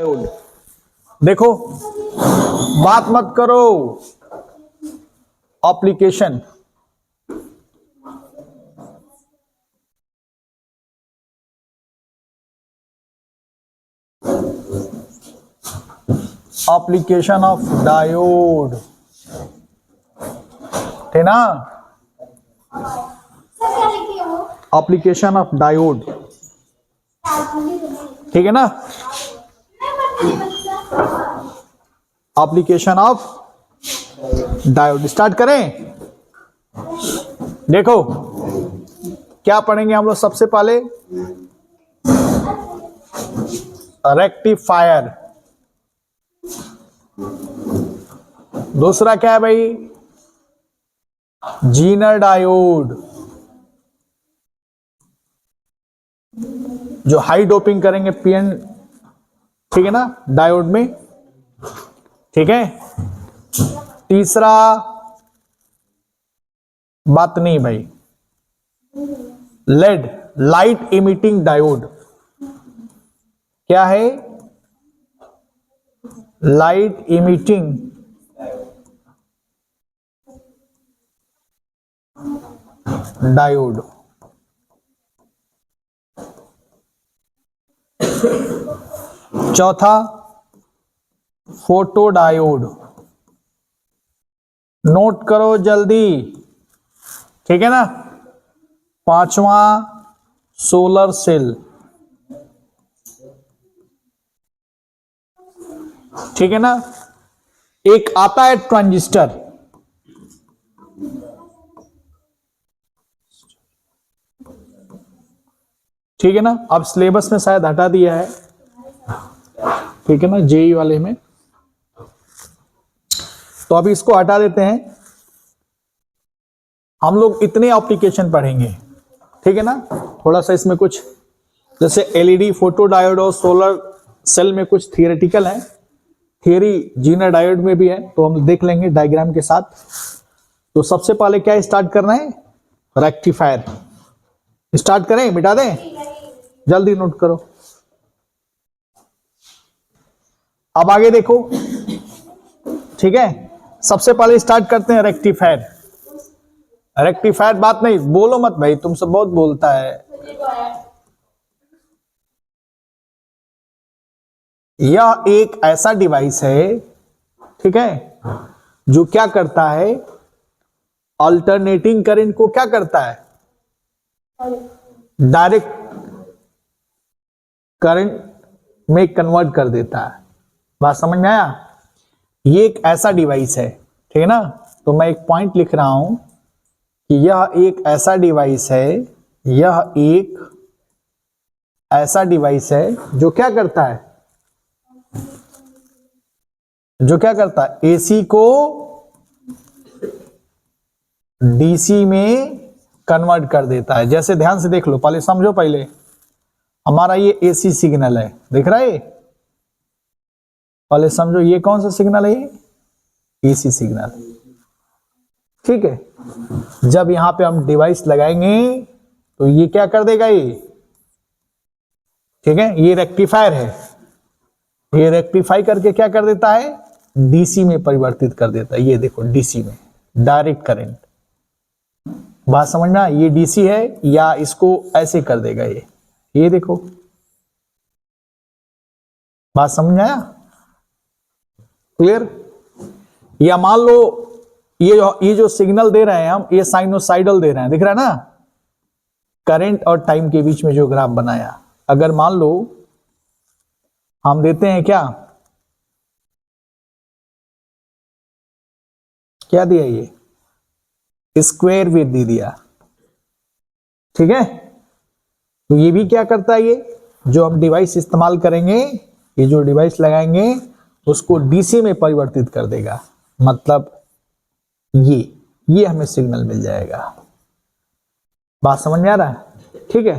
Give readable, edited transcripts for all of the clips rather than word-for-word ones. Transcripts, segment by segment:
देखो, बात मत करो। एप्लीकेशन, एप्लीकेशन ऑफ डायोड, है ना? एप्लीकेशन ऑफ डायोड, ठीक है ना? एप्लीकेशन ऑफ डायोड स्टार्ट करें। देखो क्या पढ़ेंगे हम लोग। सबसे पहले रेक्टिफायर, दूसरा क्या है भाई? जीनर डायोड, जो हाई डोपिंग करेंगे पीएन, ठीक है ना, डायोड में, ठीक है। तीसरा बात नहीं भाई, लेड, लाइट इमिटिंग डायोड। क्या है? Light emitting diode. चौथा फोटो डायोड, नोट करो जल्दी, ठीक है ना। पांचवा सोलर सेल, ठीक है ना। एक आता है ट्रांजिस्टर, ठीक है ना। अब सिलेबस में शायद हटा दिया है, ठीक है ना, जेई वाले में, तो अभी इसको हटा देते हैं। हम लोग इतने एप्लीकेशन पढ़ेंगे, ठीक है ना। थोड़ा सा इसमें कुछ जैसे एलईडी, फोटो डायोड और सोलर सेल में कुछ थियोरेटिकल है, थियरी जीनर डायोड में भी है, तो हम देख लेंगे डायग्राम के साथ। तो सबसे पहले क्या स्टार्ट करना है? रेक्टिफायर स्टार्ट करें, मिटा दें, जल्दी नोट करो। अब आगे देखो, ठीक है। सबसे पहले स्टार्ट करते हैं रेक्टिफायर। रेक्टिफायर, बात नहीं, बोलो मत भाई, तुमसे बहुत बोलता है। यह एक ऐसा डिवाइस है, ठीक है, जो क्या करता है? अल्टरनेटिंग करंट को क्या करता है? डायरेक्ट करंट में कन्वर्ट कर देता है। बात समझ में आया? ये एक ऐसा डिवाइस है, ठीक है ना। तो मैं एक पॉइंट लिख रहा हूं कि यह एक ऐसा डिवाइस है, यह एक ऐसा डिवाइस है जो क्या करता है? जो क्या करता है? एसी को डीसी में कन्वर्ट कर देता है। जैसे ध्यान से देख लो, पहले समझो। पहले हमारा ये एसी सिग्नल है, दिख रहा है? पहले समझो, ये कौन सा सिग्नल है? ये एसी सिग्नल, ठीक है। जब यहां पे हम डिवाइस लगाएंगे तो ये क्या कर देगा? ये, ठीक है, ये रेक्टिफायर है। ये रेक्टिफाई करके क्या कर देता है? डीसी में परिवर्तित कर देता है। ये देखो, डीसी में डायरेक्ट करंट। बात समझना, ये डीसी है, या इसको ऐसे कर देगा ये देखो। बात समझ आया? क्लियर? या मान लो ये जो सिग्नल दे रहे हैं हम, ये साइनोसाइडल दे रहे हैं, दिख रहा है ना? करंट और टाइम के बीच में जो ग्राफ बनाया, अगर मान लो हम देते हैं क्या दिया? ये स्क्वायर वेव दे दिया, ठीक है। तो ये भी क्या करता है? ये जो हम डिवाइस इस्तेमाल करेंगे, ये जो डिवाइस लगाएंगे, उसको डीसी में परिवर्तित कर देगा। मतलब ये हमें सिग्नल मिल जाएगा। बात समझ में आ रहा है? ठीक है।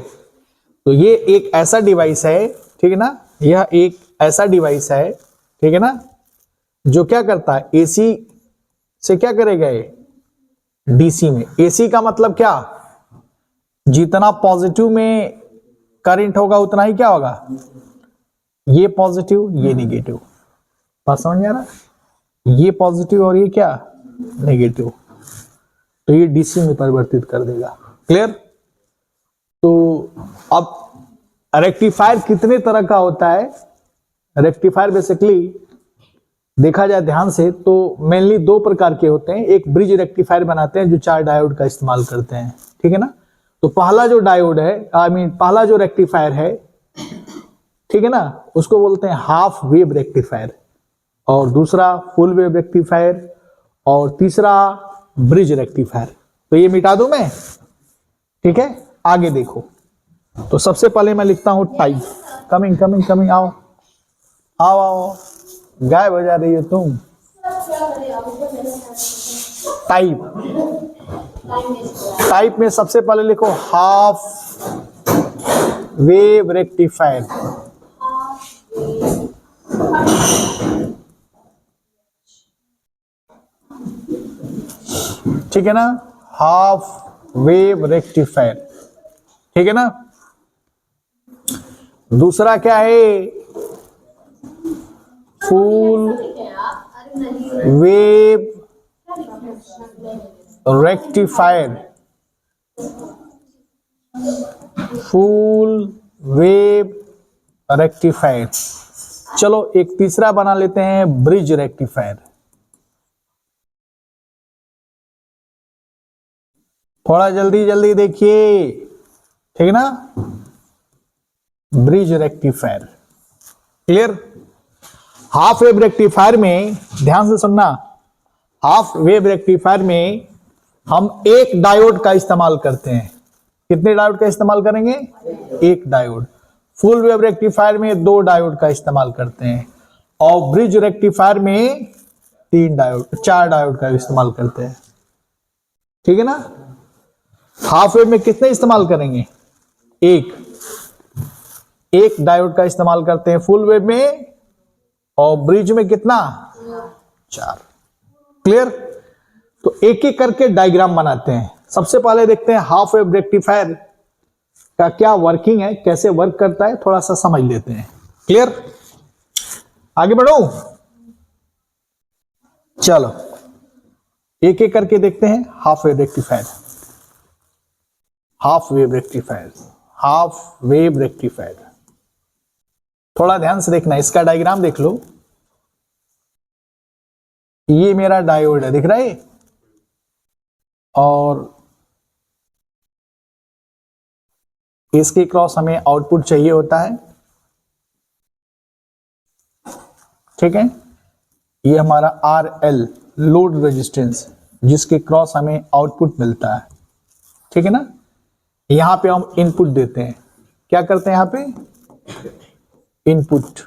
तो ये एक ऐसा डिवाइस है, ठीक है ना, यह एक ऐसा डिवाइस है, ठीक है ना, जो क्या करता है? एसी से क्या करेगा? ये डीसी में। एसी का मतलब क्या? जितना पॉजिटिव में करंट होगा उतना ही क्या होगा? ये पॉजिटिव ये निगेटिव, बात समझ में आ रहा है? ये पॉजिटिव और ये क्या नेगेटिव, तो ये डीसी में परिवर्तित कर देगा। क्लियर? तो अब रेक्टिफायर कितने तरह का होता है? रेक्टिफायर बेसिकली देखा जाए ध्यान से तो मेनली दो प्रकार के होते हैं। एक ब्रिज रेक्टिफायर बनाते हैं जो 4 डायोड का इस्तेमाल करते हैं, ठीक है ना। तो पहला जो डायोड है पहला जो रेक्टिफायर है, ठीक है ना, उसको बोलते हैं हाफ वेव रेक्टिफायर, और दूसरा फुल वेव रेक्टिफायर, और तीसरा ब्रिज रेक्टिफायर। तो ये मिटा दूं मैं, ठीक है। आगे देखो, तो सबसे पहले मैं लिखता हूं टाइप। कमिंग कमिंग कमिंग, आओ आओ आओ, गायब हो जा रही हो तुम। टाइप, टाइप में सबसे पहले लिखो हाफ वेव रेक्टिफायर। ठीक है ना, हाफ वेव रेक्टिफायर, ठीक है ना। दूसरा क्या है? Full wave rectifier, full wave rectifier. चलो एक तीसरा बना लेते हैं, ब्रिज रेक्टिफायर। थोड़ा जल्दी जल्दी देखिए, ठीक है ना, bridge rectifier. Clear? Half wave rectifier में ध्यान से सुनना, हाफ वेव रेक्टिफायर में हम एक डायोड का इस्तेमाल करते हैं। कितने डायोड का इस्तेमाल करेंगे? एक डायोड। फुल वेव रेक्टिफायर में 2 डायोड का इस्तेमाल करते हैं, और ब्रिज रेक्टिफायर में 4 डायोड का इस्तेमाल करते हैं, ठीक है ना। हाफ वेव में कितने इस्तेमाल करेंगे? एक डायोड का इस्तेमाल करते हैं फुल वेव में, और ब्रिज में कितना? 4। क्लियर? तो एक एक करके डायग्राम बनाते हैं। सबसे पहले देखते हैं हाफ वेव रेक्टिफायर का क्या वर्किंग है, कैसे वर्क करता है, थोड़ा सा समझ लेते हैं। क्लियर? आगे बढ़ो, चलो एक एक करके देखते हैं। Half wave rectifier, half wave rectifier, half wave rectifier. थोड़ा ध्यान से देखना, इसका डायग्राम देख लो। ये मेरा डायोड है, दिख रहा है, और इसके क्रॉस हमें आउटपुट चाहिए होता है, ठीक है। ये हमारा RL लोड रेजिस्टेंस, जिसके क्रॉस हमें आउटपुट मिलता है, ठीक है ना। यहां पे हम इनपुट देते हैं, क्या करते हैं यहां पे? इनपुट,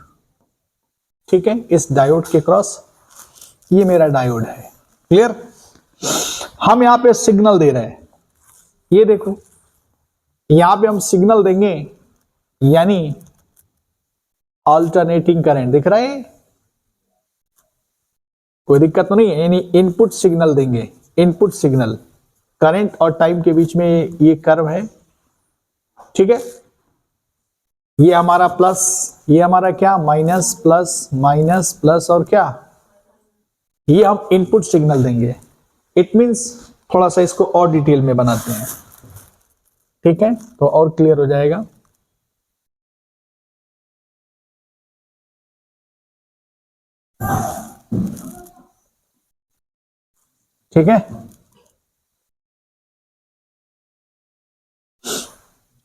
ठीक है, इस डायोड के क्रॉस। ये मेरा डायोड है। क्लियर? हम यहां पे सिग्नल दे रहे हैं, ये देखो यहां पे हम सिग्नल देंगे, यानी अल्टरनेटिंग करंट, दिख रहा है, कोई दिक्कत तो नहीं है। यानी इनपुट सिग्नल देंगे, इनपुट सिग्नल, करंट और टाइम के बीच में ये कर्व है, ठीक है। ये हमारा प्लस, ये हमारा क्या? माइनस प्लस माइनस प्लस, और क्या? ये हम इनपुट सिग्नल देंगे। इट मींस थोड़ा सा इसको और डिटेल में बनाते हैं, ठीक है, तो और क्लियर हो जाएगा। ठीक है,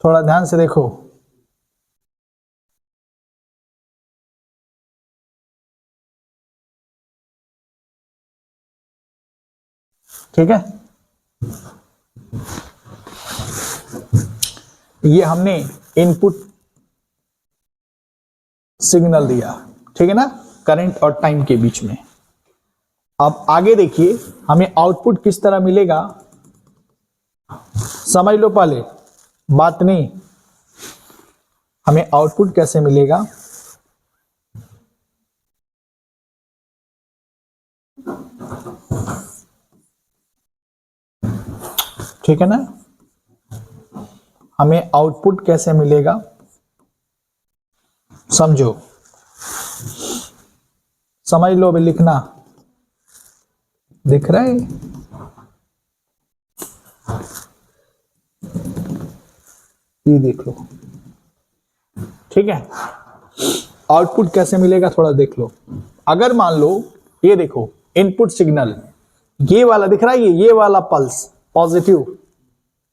थोड़ा ध्यान से देखो। ठीक है, ये हमने इनपुट सिग्नल दिया, ठीक है ना, करंट और टाइम के बीच में। अब आगे देखिए हमें आउटपुट किस तरह मिलेगा, समझ लो पहले, बात नहीं, हमें आउटपुट कैसे मिलेगा। ठीक है ना, हमें आउटपुट कैसे मिलेगा, समझो। समझ लो अभी लिखना, दिख रहा है? ये देख लो, ठीक है। आउटपुट कैसे मिलेगा थोड़ा देख लो। अगर मान लो ये देखो इनपुट सिग्नल, ये वाला दिख रहा है, ये वाला पल्स पॉजिटिव,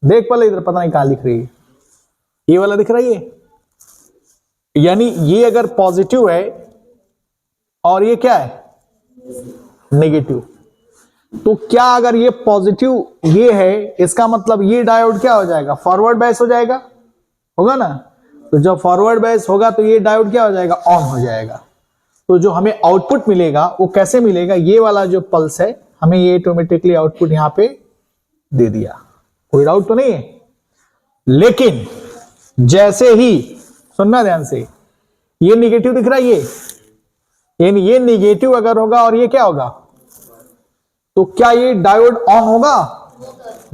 देख पहले इधर, पता नहीं कहां लिख रही है, ये वाला दिख रहा है ये, यानी ये अगर पॉजिटिव है और ये क्या है नेगेटिव, तो क्या अगर ये पॉजिटिव ये है, इसका मतलब ये डायोड क्या हो जाएगा, फॉरवर्ड बायस हो जाएगा, होगा ना। तो जब फॉरवर्ड बायस होगा तो ये डायोड क्या हो जाएगा, ऑन हो जाएगा। तो जो हमें आउटपुट मिलेगा वो कैसे मिलेगा, ये वाला जो पल्स है हमें ये ऑटोमेटिकली आउटपुट यहां पे दे दिया, कोई डाउट तो नहीं है। लेकिन जैसे ही, सुनना ध्यान से, ये निगेटिव दिख रहा है, यानी ये निगेटिव अगर होगा और ये क्या होगा, तो क्या ये डायोड ऑन होगा,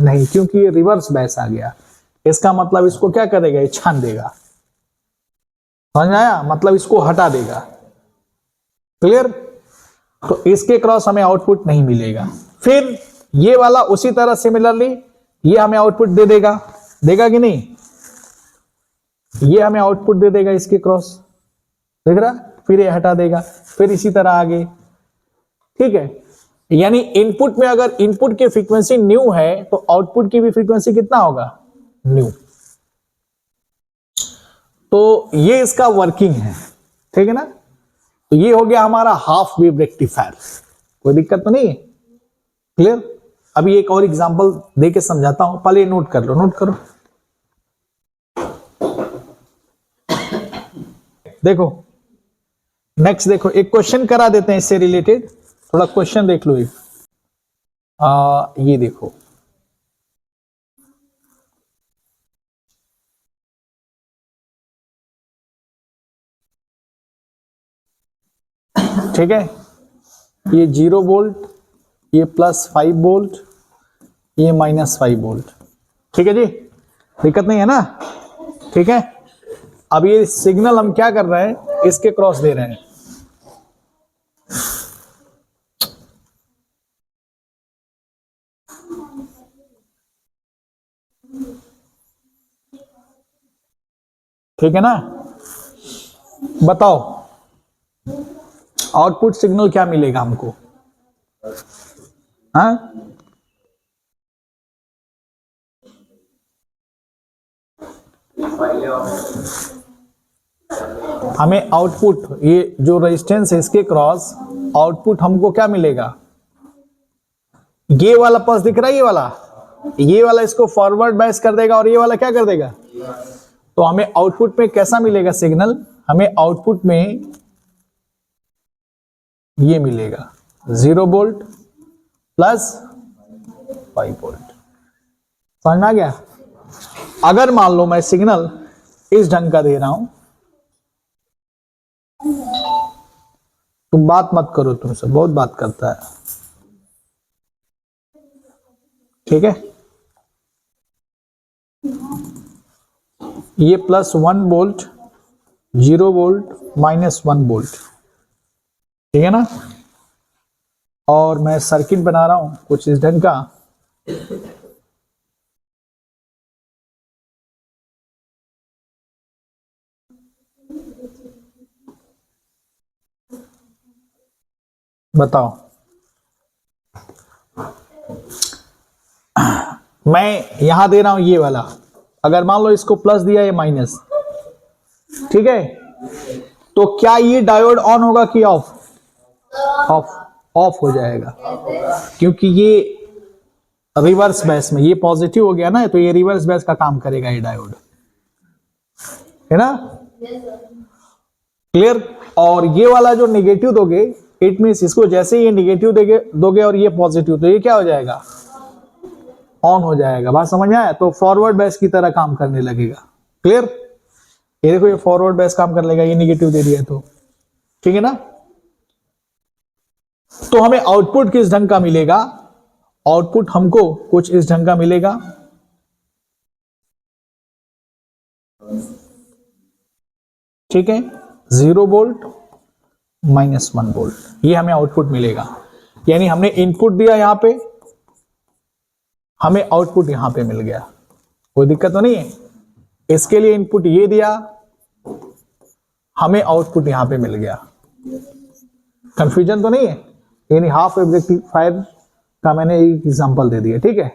नहीं, क्योंकि ये रिवर्स बायस आ गया। इसका मतलब इसको क्या करेगा, ये छान देगा, समझ आया, मतलब इसको हटा देगा। क्लियर? तो इसके क्रॉस हमें आउटपुट नहीं मिलेगा। फिर ये वाला उसी तरह सिमिलरली ये हमें आउटपुट दे देगा, देगा कि नहीं, ये हमें आउटपुट दे देगा इसके क्रॉस, देख रहा, फिर ये हटा देगा, फिर इसी तरह आगे, ठीक है। यानी इनपुट में अगर इनपुट की फ्रीक्वेंसी न्यू है तो आउटपुट की भी फ्रीक्वेंसी कितना होगा, न्यू। तो ये इसका वर्किंग है, ठीक है ना। तो ये हो गया हमारा हाफ वेव रेक्टिफायर, कोई दिक्कत तो नहीं है, क्लियर। अभी एक और एग्जांपल देके समझाता हूं, पहले नोट कर लो, नोट करो। देखो नेक्स्ट, देखो एक क्वेश्चन करा देते हैं इससे रिलेटेड, थोड़ा क्वेश्चन देख लो। ये देखो, ठीक है, ये 0 वोल्ट, ये +5 वोल्ट, ये -5 वोल्ट, ठीक है जी, दिक्कत नहीं है ना, ठीक है। अब ये सिग्नल हम क्या कर रहे हैं, इसके क्रॉस दे रहे हैं, ठीक है ना। बताओ आउटपुट सिग्नल क्या मिलेगा हमको, हाँ, हमें आउटपुट, ये जो रेजिस्टेंस है इसके क्रॉस आउटपुट हमको क्या मिलेगा, ये वाला पल्स दिख रहा है, ये वाला इसको फॉरवर्ड बायस कर देगा और ये वाला क्या कर देगा। तो हमें आउटपुट में कैसा मिलेगा सिग्नल, हमें आउटपुट में ये मिलेगा 0 वोल्ट +5 वोल्ट, समझ आ गया। अगर मान लो मैं सिग्नल इस ढंग का दे रहा हूं, तुम बात मत करो, तुमसे बहुत बात करता है, ठीक है। ये +1 वोल्ट, 0 वोल्ट, -1 वोल्ट, ठीक है ना। और मैं सर्किट बना रहा हूं कुछ इस ढंग का, बताओ, मैं यहां दे रहा हूं ये वाला, अगर मान लो इसको प्लस दिया ये माइनस, ठीक है, तो क्या ये डायोड ऑन होगा कि ऑफ, ऑफ हो जाएगा, क्योंकि ये रिवर्स बेस में, ये पॉजिटिव हो गया ना, तो ये रिवर्स बेस का काम करेगा ये डायोड, है ना, क्लियर। और ये वाला जो नेगेटिव दोगे, इट मींस इसको जैसे ही ये नेगेटिव दोगे और ये पॉजिटिव, तो ये क्या हो जाएगा, ऑन हो जाएगा, बात समझ में आया। तो फॉरवर्ड बेस की तरह काम करने लगेगा, क्लियर। ये देखो ये फॉरवर्ड बेस काम कर लेगा, ये नेगेटिव दे दिया तो, ठीक है ना। तो हमें आउटपुट किस ढंग का मिलेगा, आउटपुट हमको कुछ इस ढंग का मिलेगा, ठीक है, 0 वोल्ट -1 वोल्ट, ये हमें आउटपुट मिलेगा। यानी हमने इनपुट दिया यहां पे, हमें आउटपुट यहां पे मिल गया, कोई दिक्कत तो नहीं है। इसके लिए इनपुट ये दिया, हमें आउटपुट यहां पे मिल गया, कंफ्यूजन तो नहीं है। यानी हाफ वेव रेक्टिफायर का मैंने एक एग्जांपल दे दिया, ठीक है।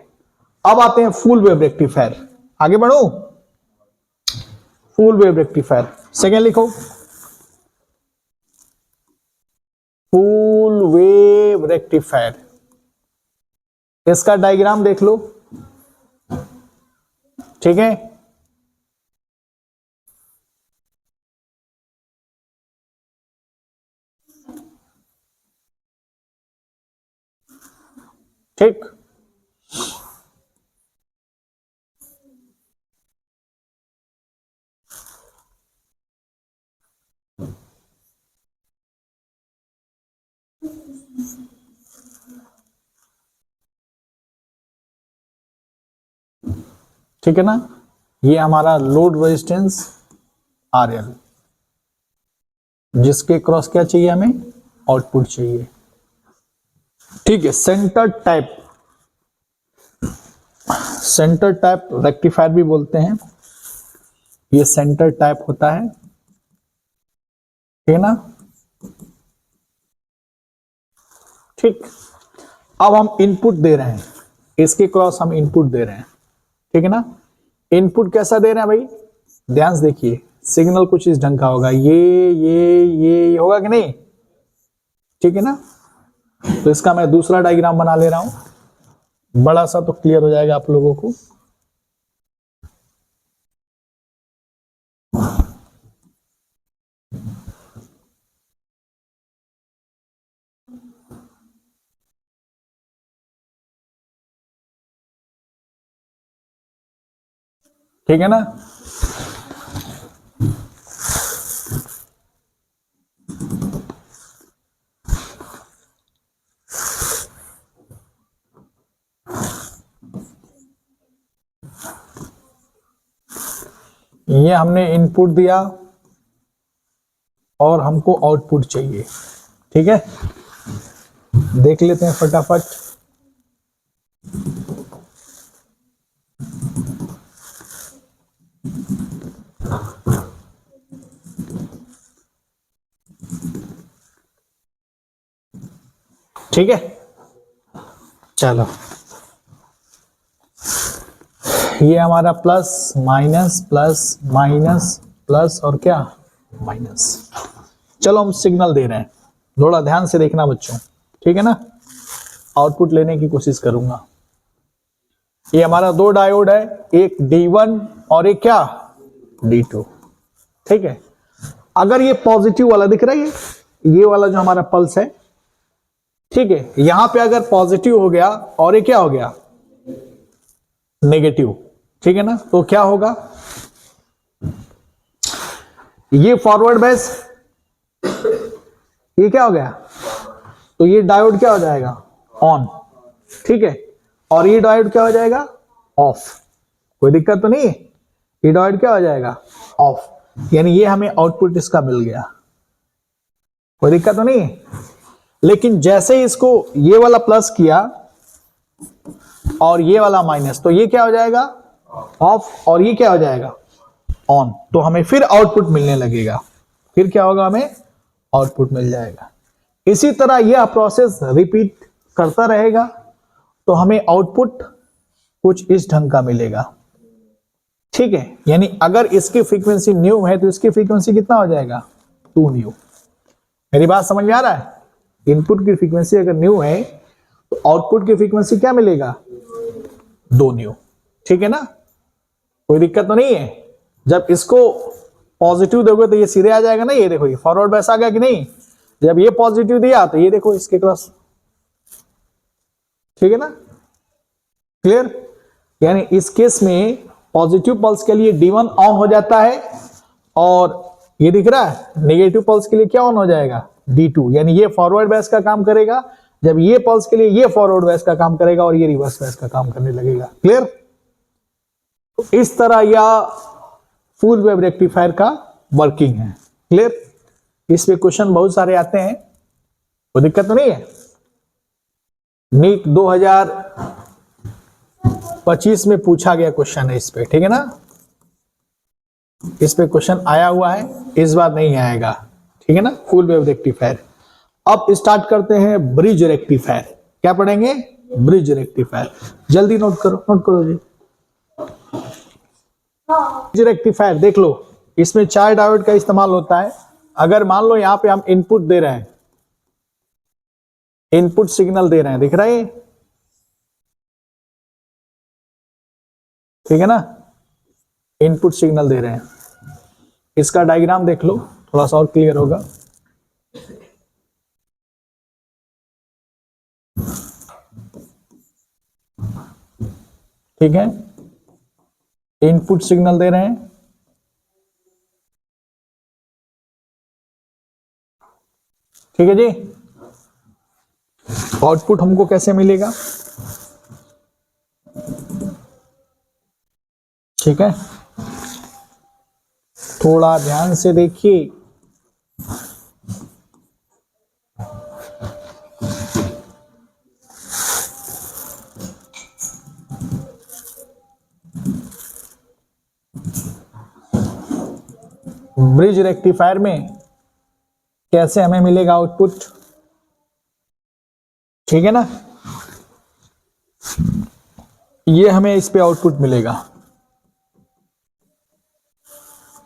अब आते हैं फुल वेव रेक्टिफायर, आगे बढ़ो। फुल वेव रेक्टिफायर सेकेंड लिखो, फुल वेव रेक्टिफायर। इसका डायग्राम देख लो, ठीक है। ठीक, ठीक है ना। ये हमारा लोड रेजिस्टेंस RL, जिसके क्रॉस क्या चाहिए हमें, आउटपुट चाहिए, ठीक है। Centre type, centre type rectifier भी बोलते हैं, ये सेंटर टाइप होता है, ठीक है ना। ठीक, अब हम इनपुट दे रहे हैं, इसके क्रॉस हम इनपुट दे रहे हैं, ठीक है ना। इनपुट कैसा दे रहे हैं भाई, ध्यान से देखिए, सिग्नल कुछ इस ढंग का होगा, ये होगा कि नहीं, ठीक है ना। तो इसका मैं दूसरा डायग्राम बना ले रहा हूं, बड़ा सा, तो क्लियर हो जाएगा आप लोगों को। ठीक है ना। ये हमने इनपुट दिया और हमको आउटपुट चाहिए, ठीक है। देख लेते हैं फटाफट। ठीक है, चलो, ये हमारा plus minus plus minus plus और क्या, माइनस। चलो हम सिग्नल दे रहे हैं, थोड़ा ध्यान से देखना बच्चों, ठीक है ना। आउटपुट लेने की कोशिश करूंगा। ये हमारा दो डायोड है, एक D1 और एक क्या, D2, ठीक है। अगर ये पॉजिटिव वाला दिख रहा है, ये वाला जो हमारा पल्स है, ठीक है, यहां पे अगर पॉजिटिव हो गया और ये क्या हो गया, नेगेटिव, ठीक है ना, तो क्या होगा, ये फॉरवर्ड बेस, ये क्या हो गया, तो ये डायोड क्या हो जाएगा, ऑन, ठीक है, और ये डायोड क्या हो जाएगा, ऑफ। कोई दिक्कत तो नहीं है, ये डायोड क्या हो जाएगा, ऑफ। यानी ये हमें आउटपुट इसका मिल गया, कोई दिक्कत तो नहीं है। लेकिन जैसे ही इसको ये वाला प्लस किया और ये वाला माइनस, तो ये क्या हो जाएगा, ऑफ, और ये क्या हो जाएगा, ऑन। तो हमें फिर आउटपुट मिलने लगेगा, फिर क्या होगा, हमें आउटपुट मिल जाएगा। इसी तरह यह प्रोसेस रिपीट करता रहेगा, तो हमें आउटपुट कुछ इस ढंग का मिलेगा, ठीक है। यानी अगर इसकी फ्रीक्वेंसी न्यू है तो इसकी फ्रीक्वेंसी कितना हो जाएगा, 2 न्यू। मेरी बात समझ में आ रहा है। इनपुट की फ्रीक्वेंसी अगर न्यू है तो आउटपुट की फ्रीक्वेंसी क्या मिलेगा, 2 न्यू, ठीक है ना। कोई दिक्कत तो नहीं है। जब इसको पॉजिटिव दोगे तो ये सीधे आ जाएगा ना, ये देखो, ये फॉरवर्ड बेस आ गया कि नहीं। जब ये पॉजिटिव दिया तो ये देखो इसके क्रॉस, ठीक है ना, क्लियर। यानी इस केस में पॉजिटिव पल्स के लिए D1 ऑन हो जाता है, और ये दिख रहा है नेगेटिव पल्स के लिए क्या ऑन हो जाएगा, D2। यानी ये फॉरवर्ड बेस का काम करेगा, जब ये पल्स के लिए ये फॉरवर्ड बेस का काम करेगा, और ये रिवर्स बेस का काम करने लगेगा, क्लियर। तो इस तरह यह फुल वेव रेक्टिफायर का वर्किंग है, क्लियर। इस पे क्वेश्चन बहुत सारे आते हैं, कोई दिक्कत तो नहीं है। नीट 2025 में पूछा गया क्वेश्चन है इस पे, ठीक है ना, इस पे क्वेश्चन आया हुआ है, इस बार नहीं आएगा, ठीक है ना। Full wave rectifier. अब स्टार्ट करते हैं ब्रिज रेक्टिफायर। क्या पढ़ेंगे? Bridge rectifier. जल्दी नोट करो, नोट करो जी। ब्रिज रेक्टिफायर देख लो, इसमें 4 डायोड का इस्तेमाल होता है। अगर मान लो यहां पे हम इनपुट दे रहे हैं, इनपुट सिग्नल दे रहे हैं, दिख रहा है, ठीक है ना, इनपुट सिग्नल दे रहे हैं। इसका डायग्राम देख लो, थोड़ा सा और क्लियर होगा। ठीक है, इनपुट सिग्नल दे रहे हैं, ठीक है जी। आउटपुट हमको कैसे मिलेगा? ठीक है, थोड़ा ध्यान से देखिए। ब्रिज रेक्टिफायर में कैसे हमें मिलेगा आउटपुट, ठीक है ना, ये हमें इस पे आउटपुट मिलेगा,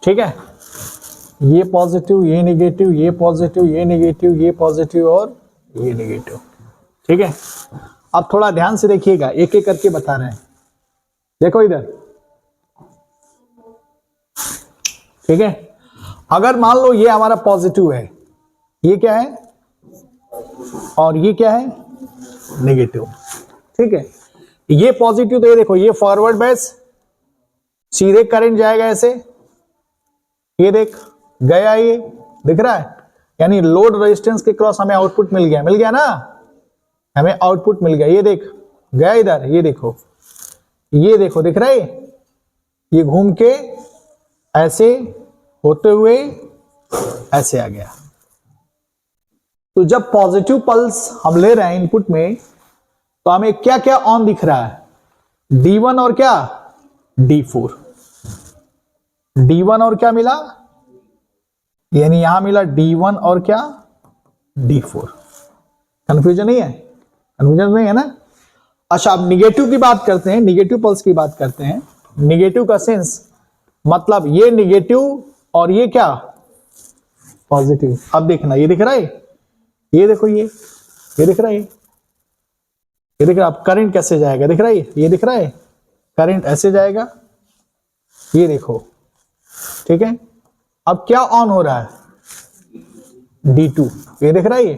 ठीक है। ये पॉजिटिव, ये नेगेटिव, ये पॉजिटिव, ये नेगेटिव, ये पॉजिटिव और ये नेगेटिव, ठीक है। अब थोड़ा ध्यान से देखिएगा, एक एक करके बता रहे हैं। देखो इधर, ठीक है। अगर मान लो ये हमारा पॉजिटिव है, ये क्या है, और ये क्या है, नेगेटिव, ठीक है। ये पॉजिटिव, तो ये देखो, ये फॉरवर्ड बेस, सीधे करंट जाएगा ऐसे, ये देख गया, ये दिख रहा है, यानी लोड रेजिस्टेंस के क्रॉस हमें आउटपुट मिल गया, मिल गया ना, हमें आउटपुट मिल गया। ये देख गया इधर, ये देखो, ये देखो, दिख रहा है, ये घूम के ऐसे होते हुए ऐसे आ गया। तो जब पॉजिटिव पल्स हम ले रहे हैं इनपुट में, तो हमें क्या क्या ऑन दिख रहा है, D1 और क्या, D4। D1 और क्या मिला, यानी यहां मिला D1 और क्या, D4। कंफ्यूजन नहीं है, कंफ्यूजन नहीं है ना। अच्छा, अब निगेटिव की बात करते हैं, निगेटिव पल्स की बात करते हैं। निगेटिव का सेंस मतलब ये निगेटिव और ये क्या, पॉजिटिव। अब देखना, ये दिख रहा है, ये देखो, ये दिख रहा है, ये दिख रहा है। अब करंट कैसे जाएगा, दिख रहा है, ये दिख रहा है, करंट ऐसे जाएगा, ये देखो, ठीक है। अब क्या ऑन हो रहा है, D2, ये दिख रहा है, ये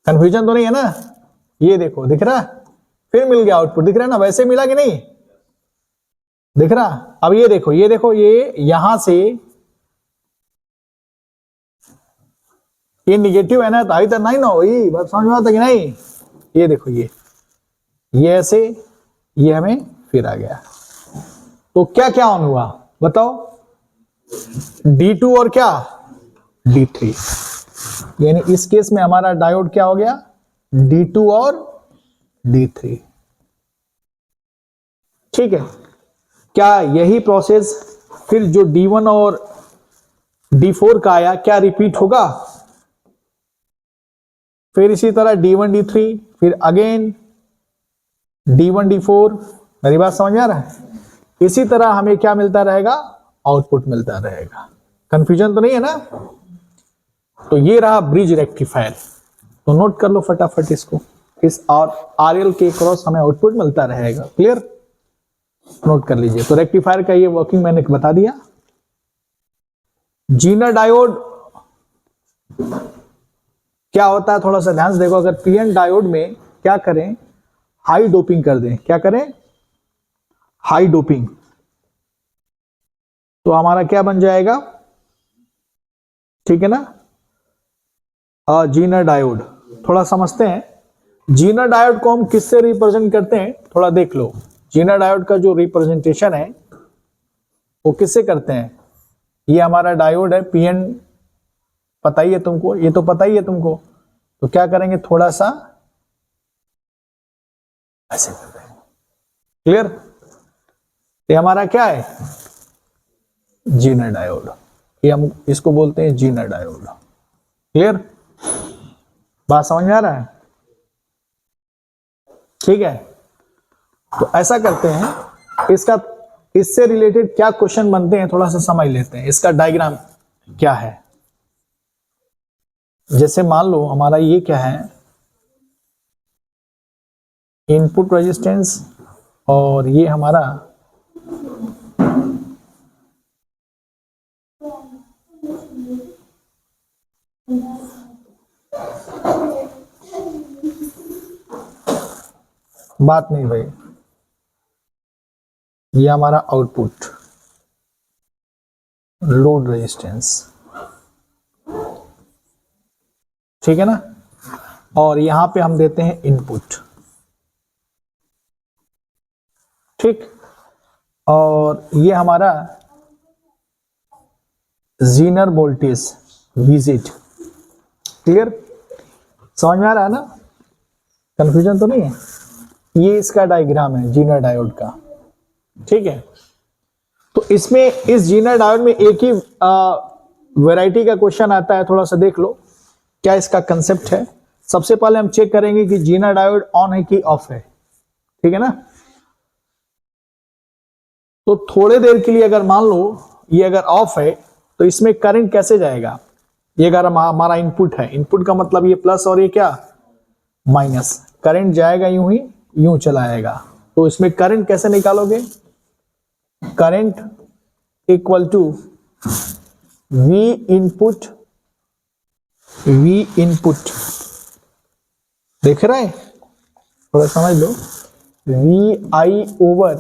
कंफ्यूजन तो नहीं है ना, ये देखो, दिख रहा है, फिर मिल गया आउटपुट, दिख रहा है ना, वैसे मिला कि नहीं, दिख रहा। अब ये देखो, ये देखो, ये यहां से ये निगेटिव है ना, तो आई तो नहीं ना, वही बात समझ में आता कि नहीं। ये देखो, ये ऐसे, ये हमें फिर आ गया। तो क्या क्या ऑन हुआ बताओ, D2 और क्या, D3। यानी इस केस में हमारा डायोड क्या हो गया, D2 और D3, ठीक है। क्या यही प्रोसेस फिर जो D1 और D4 का आया, क्या रिपीट होगा, फिर इसी तरह D1 D3, फिर अगेन D1 D4। मेरी बात समझ में आ रहा है? इसी तरह हमें क्या मिलता रहेगा, आउटपुट मिलता रहेगा। कंफ्यूजन तो नहीं है ना। तो ये रहा ब्रिज रेक्टिफायर, तो नोट कर लो फटाफट इसको, इस और RL के क्रॉस हमें आउटपुट मिलता रहेगा। क्लियर, नोट कर लीजिए। तो रेक्टिफायर का ये वर्किंग मैंने बता दिया। जीनर डायोड क्या होता है, थोड़ा सा ध्यान से देखो। अगर PN डायोड में क्या करें, हाई डोपिंग कर दें, क्या करें, हाई डोपिंग, तो हमारा क्या बन जाएगा, ठीक है ना, जीनर डायोड। थोड़ा समझते हैं जीनर डायोड को हम किससे रिप्रेजेंट करते हैं, थोड़ा देख लो। जीनर डायोड का जो रिप्रेजेंटेशन है वो किससे करते हैं, ये हमारा डायोड है PN पता ही है तुमको, ये तो पता ही है तुमको। तो क्या करेंगे, थोड़ा सा ऐसे कर देंगे। क्लियर? ये हमारा क्या है, जीनर डायोड। ये हम इसको बोलते हैं जीनर डायोड। क्लियर? बात समझ में आ रहा है? ठीक है, तो ऐसा करते हैं, इसका इससे रिलेटेड क्या क्वेश्चन बनते हैं थोड़ा सा समझ लेते हैं। इसका डायग्राम क्या है, जैसे मान लो हमारा ये क्या है, इनपुट रेजिस्टेंस, और ये हमारा बात नहीं भाई, ये हमारा आउटपुट लोड रेजिस्टेंस, ठीक है ना, और यहां पे हम देते हैं इनपुट, ठीक, और ये हमारा जीनर वोल्टेज विजिट। क्लियर? समझ में आ रहा है ना, कंफ्यूजन तो नहीं है? ये इसका डायग्राम है जीनर डायोड का, ठीक है। तो इसमें इस जीनर डायोड में एक ही वैरायटी का क्वेश्चन आता है, थोड़ा सा देख लो क्या इसका कंसेप्ट है। सबसे पहले हम चेक करेंगे कि जीनर डायोड ऑन है कि ऑफ है, ठीक है ना। तो थोड़े देर के लिए अगर मान लो ये अगर ऑफ है तो इसमें करंट कैसे जाएगा, ये अगर हमारा इनपुट है, इनपुट का मतलब ये प्लस और ये क्या माइनस, करंट जाएगा यूं ही, यूं चला आएगा। तो इसमें करंट कैसे निकालोगे, current equal to V input, V input, देख रहे हैं, थोड़ा समझ लो, वी आई ओवर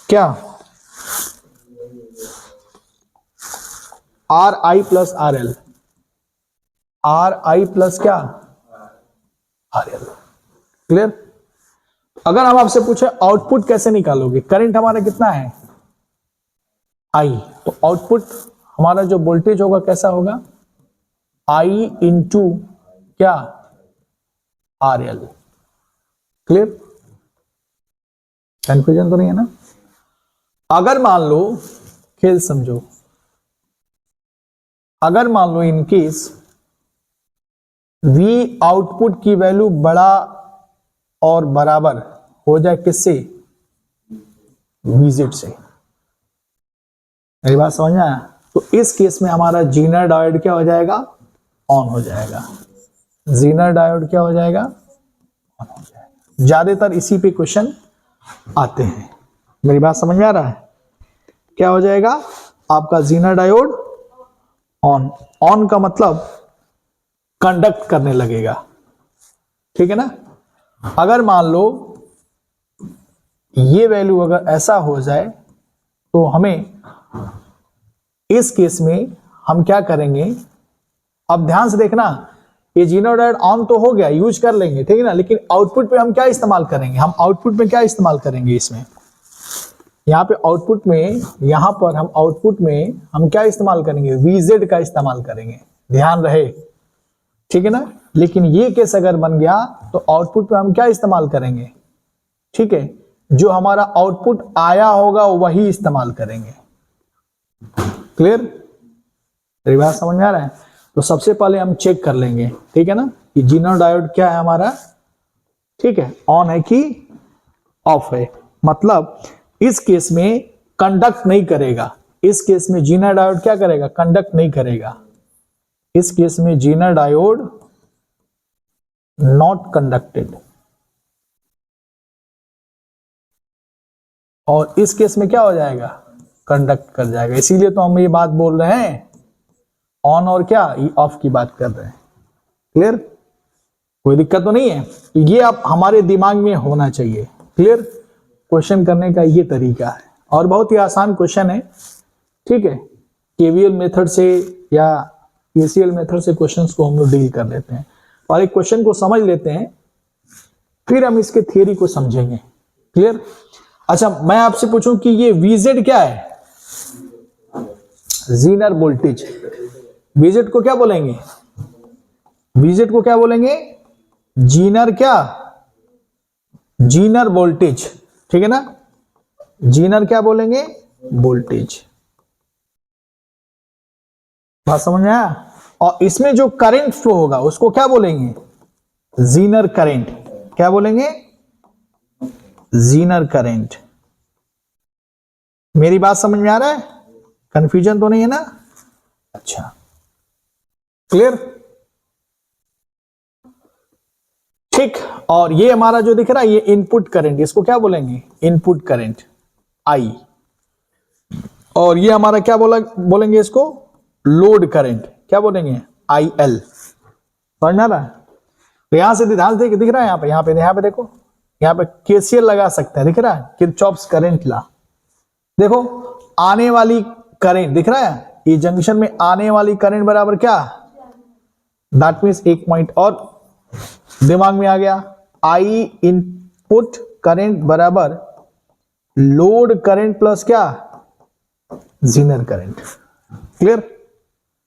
क्या R I plus R L, R I plus क्या आर एल। क्लियर? अगर हम आपसे पूछे आउटपुट कैसे निकालोगे, करंट हमारा कितना है आई, तो आउटपुट हमारा जो वोल्टेज होगा कैसा होगा, आई इंटू क्या आर एल। क्लियर? कंफ्यूजन तो नहीं है ना? अगर मान लो, खेल समझो, अगर मान लो इन केस V आउटपुट की वैल्यू बड़ा और बराबर हो जाए किससे, VZ से, मेरी बात समझ में आया? तो इस केस में हमारा जीनर डायोड क्या हो जाएगा, ऑन हो जाएगा। जीनर डायोड क्या हो जाएगा, ऑन हो जाएगा। ज्यादातर इसी पे क्वेश्चन आते हैं, मेरी बात समझ में आ रहा है? क्या हो जाएगा आपका जीनर डायोड ऑन, ऑन का मतलब कंडक्ट करने लगेगा, ठीक है ना। अगर मान लो ये वैल्यू अगर ऐसा हो जाए तो हमें इस केस में हम क्या करेंगे, अब ध्यान से देखना, ये जीनर डायोड ऑन तो हो गया, यूज कर लेंगे, ठीक है ना, लेकिन आउटपुट पे हम क्या इस्तेमाल करेंगे, हम आउटपुट में क्या इस्तेमाल करेंगे, इसमें यहाँ पे आउटपुट में, यहां पर हम आउटपुट में हम क्या इस्तेमाल करेंगे, VZ का इस्तेमाल करेंगे, ध्यान रहे, ठीक है ना। लेकिन ये केस अगर बन गया तो आउटपुट पे हम क्या इस्तेमाल करेंगे, ठीक है, जो हमारा आउटपुट आया होगा वही इस्तेमाल करेंगे। क्लियर? मेरी बात समझ में आ रहा है? तो सबसे पहले हम चेक कर लेंगे, ठीक है ना, कि जीनर डायोड क्या है हमारा, ठीक है, ऑन है कि ऑफ है। मतलब इस केस में कंडक्ट नहीं करेगा, इस केस में जीनर डायोड क्या करेगा, कंडक्ट नहीं करेगा। इस केस में जीनर डायोड नॉट कंडक्टेड, और इस केस में क्या हो जाएगा, कंडक्ट कर जाएगा। इसीलिए तो हम ये बात बोल रहे हैं, ऑन और क्या ऑफ की बात कर रहे हैं। क्लियर? कोई दिक्कत तो नहीं है? तो ये आप हमारे दिमाग में होना चाहिए। क्लियर? क्वेश्चन करने का ये तरीका है, और बहुत ही आसान क्वेश्चन है, ठीक है। केवीएल मेथड से या केसीएल मेथड से क्वेश्चंस को हम लोग डील कर लेते हैं, और एक क्वेश्चन को समझ लेते हैं, फिर हम इसके थियरी को समझेंगे। क्लियर? अच्छा, मैं आपसे पूछूं कि ये VZ क्या है, जीनर वोल्टेज, VZ को क्या बोलेंगे? VZ को क्या बोलेंगे? जीनर क्या? जीनर वोल्टेज, ठीक है ना? जीनर क्या बोलेंगे? वोल्टेज। बात समझ में आया? और इसमें जो करंट फ्लो होगा उसको क्या बोलेंगे? Zener current. क्या बोलेंगे? Zener current. मेरी बात समझ में आ रहा है? कंफ्यूजन तो नहीं है ना? अच्छा, क्लियर? ठीक। और ये हमारा जो दिख रहा है ये इनपुट करंट, इसको क्या बोलेंगे? Input current I. और ये हमारा क्या बोलेंगे इसको? Load current. क्या बोलेंगे? IL। समझ में आ रहा है? तो यहां से ध्यान से दिख रहा है, यहाँ पे देखो, यहाँ पे KCL लगा सकते हैं, दिख रहा है? Kirchhoff's current law. देखो आने वाली करंट दिख रहा है, ये जंक्शन में आने वाली करंट बराबर क्या? दैट मीन्स एक पॉइंट और दिमाग में आ गया, आई इनपुट करंट बराबर लोड करंट प्लस क्या? Zener current. क्लियर?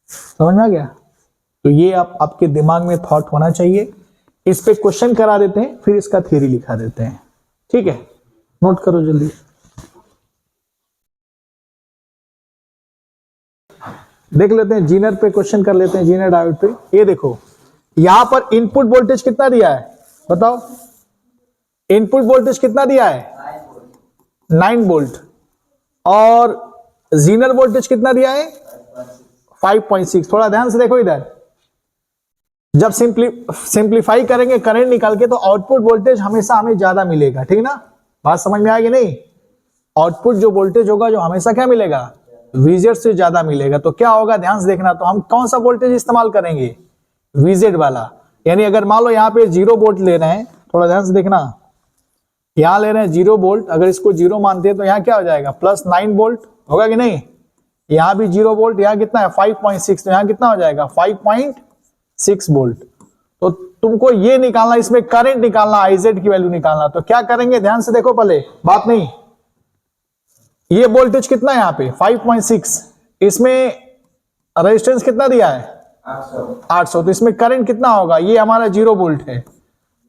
समझ में आ गया? तो ये आपके दिमाग में थॉट होना चाहिए। इस पे क्वेश्चन करा देते हैं, फिर इसका थ्योरी लिखा देते हैं। ठीक है, नोट करो जल्दी। देख लेते हैं, जीनर पे क्वेश्चन कर लेते हैं, जीनर डायोड पे। ये देखो यहां पर इनपुट वोल्टेज कितना दिया है? बताओ, इनपुट वोल्टेज कितना दिया है? 9 वोल्ट। और जीनर वोल्टेज कितना दिया है? 5.6। थोड़ा ध्यान से देखो इधर, जब सिंप्लीफाई करेंगे करंट निकाल के तो आउटपुट वोल्टेज हमेशा हमें ज्यादा मिलेगा, ठीक ना? बात समझ में आएगी नहीं? आउटपुट जो वोल्टेज होगा जो हमेशा क्या मिलेगा? VZ से ज्यादा मिलेगा। तो क्या होगा, ध्यान से देखना। तो हम कौन सा वोल्टेज इस्तेमाल करेंगे? VZ वाला। यानी अगर मान लो यहाँ पे 0 वोल्ट ले रहे हैं, थोड़ा ध्यान से देखना, यहां ले रहे हैं 0 वोल्ट, अगर इसको 0 मानते हैं तो यहाँ क्या हो जाएगा? प्लस 9 वोल्ट होगा कि नहीं? यहां भी 0 वोल्ट, यहां कितना है? 5.6, तो यहां कितना हो जाएगा? 5.6 वोल्ट। तो तुमको ये निकालना, इसमें करंट निकालना, IZ की वैल्यू निकालना। तो क्या करेंगे, ध्यान से देखो, पहले बात नहीं, ये वोल्टेज कितना है यहाँ पे? 5.6। इसमें रेजिस्टेंस कितना दिया है? 800। तो इसमें करंट कितना होगा? ये हमारा 0 वोल्ट है,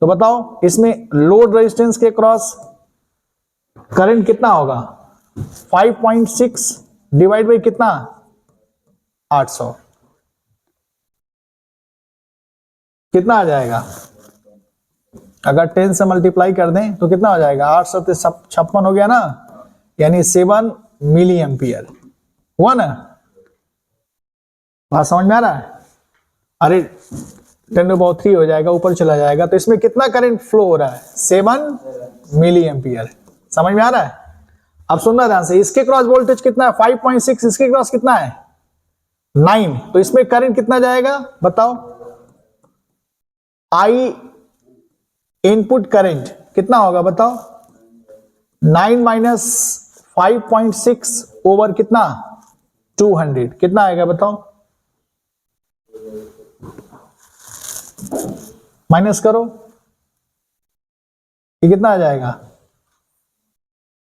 तो बताओ इसमें लोड रेजिस्टेंस के क्रॉस करंट कितना होगा? 5.6 डिवाइड बाई कितना? 800। कितना आ जाएगा? अगर 10 से मल्टीप्लाई कर दें तो कितना हो जाएगा? 800 से 56 हो गया ना, यानी 7 मिली एम्पियर हुआ ना? बात समझ में आ रहा है? अरे 10⁻³ हो जाएगा, ऊपर चला जाएगा। तो इसमें कितना करंट फ्लो हो रहा है? 7 मिली एम्पियर। समझ में आ रहा है? अब सुनना ध्यान से, इसके क्रॉस वोल्टेज कितना है? 5.6। इसके क्रॉस कितना है? 9। तो इसमें करंट कितना जाएगा बताओ? आई इनपुट करंट कितना होगा बताओ? 9 माइनस 5.6 ओवर कितना? 200। कितना आएगा बताओ? माइनस करो, ये कितना आ जाएगा?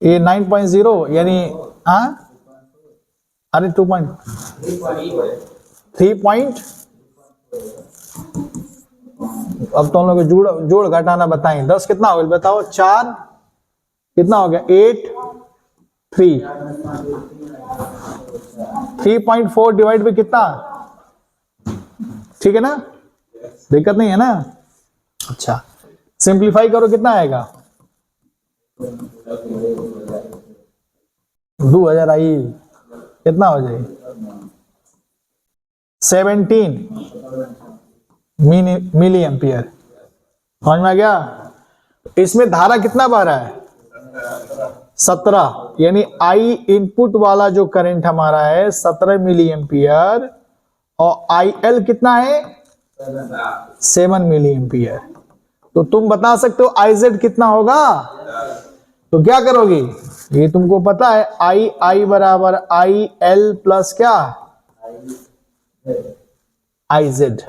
ये 9.0 यानी अरे 2.3 अब तो हम लोग जोड़ घटाना बताएं। 10 कितना हो गया बताओ? 4 कितना हो गया? 8 3 3.4 डिवाइड बाई कितना? ठीक है ना? दिक्कत नहीं है ना? अच्छा, सिंप्लीफाई करो, कितना आएगा? 2000 आई, कितना हो जाए? 17 मिली एम्पियर। समझ में आ गया? इसमें धारा कितना बह रहा है? 17, यानी आई इनपुट वाला जो करंट हमारा है 17 मिली एम्पियर, और IL कितना है? 7 मिली एम्पियर। तो तुम बता सकते हो IZ कितना होगा? तो क्या करोगे? ये तुमको पता है, I बराबर IL प्लस क्या? IZ।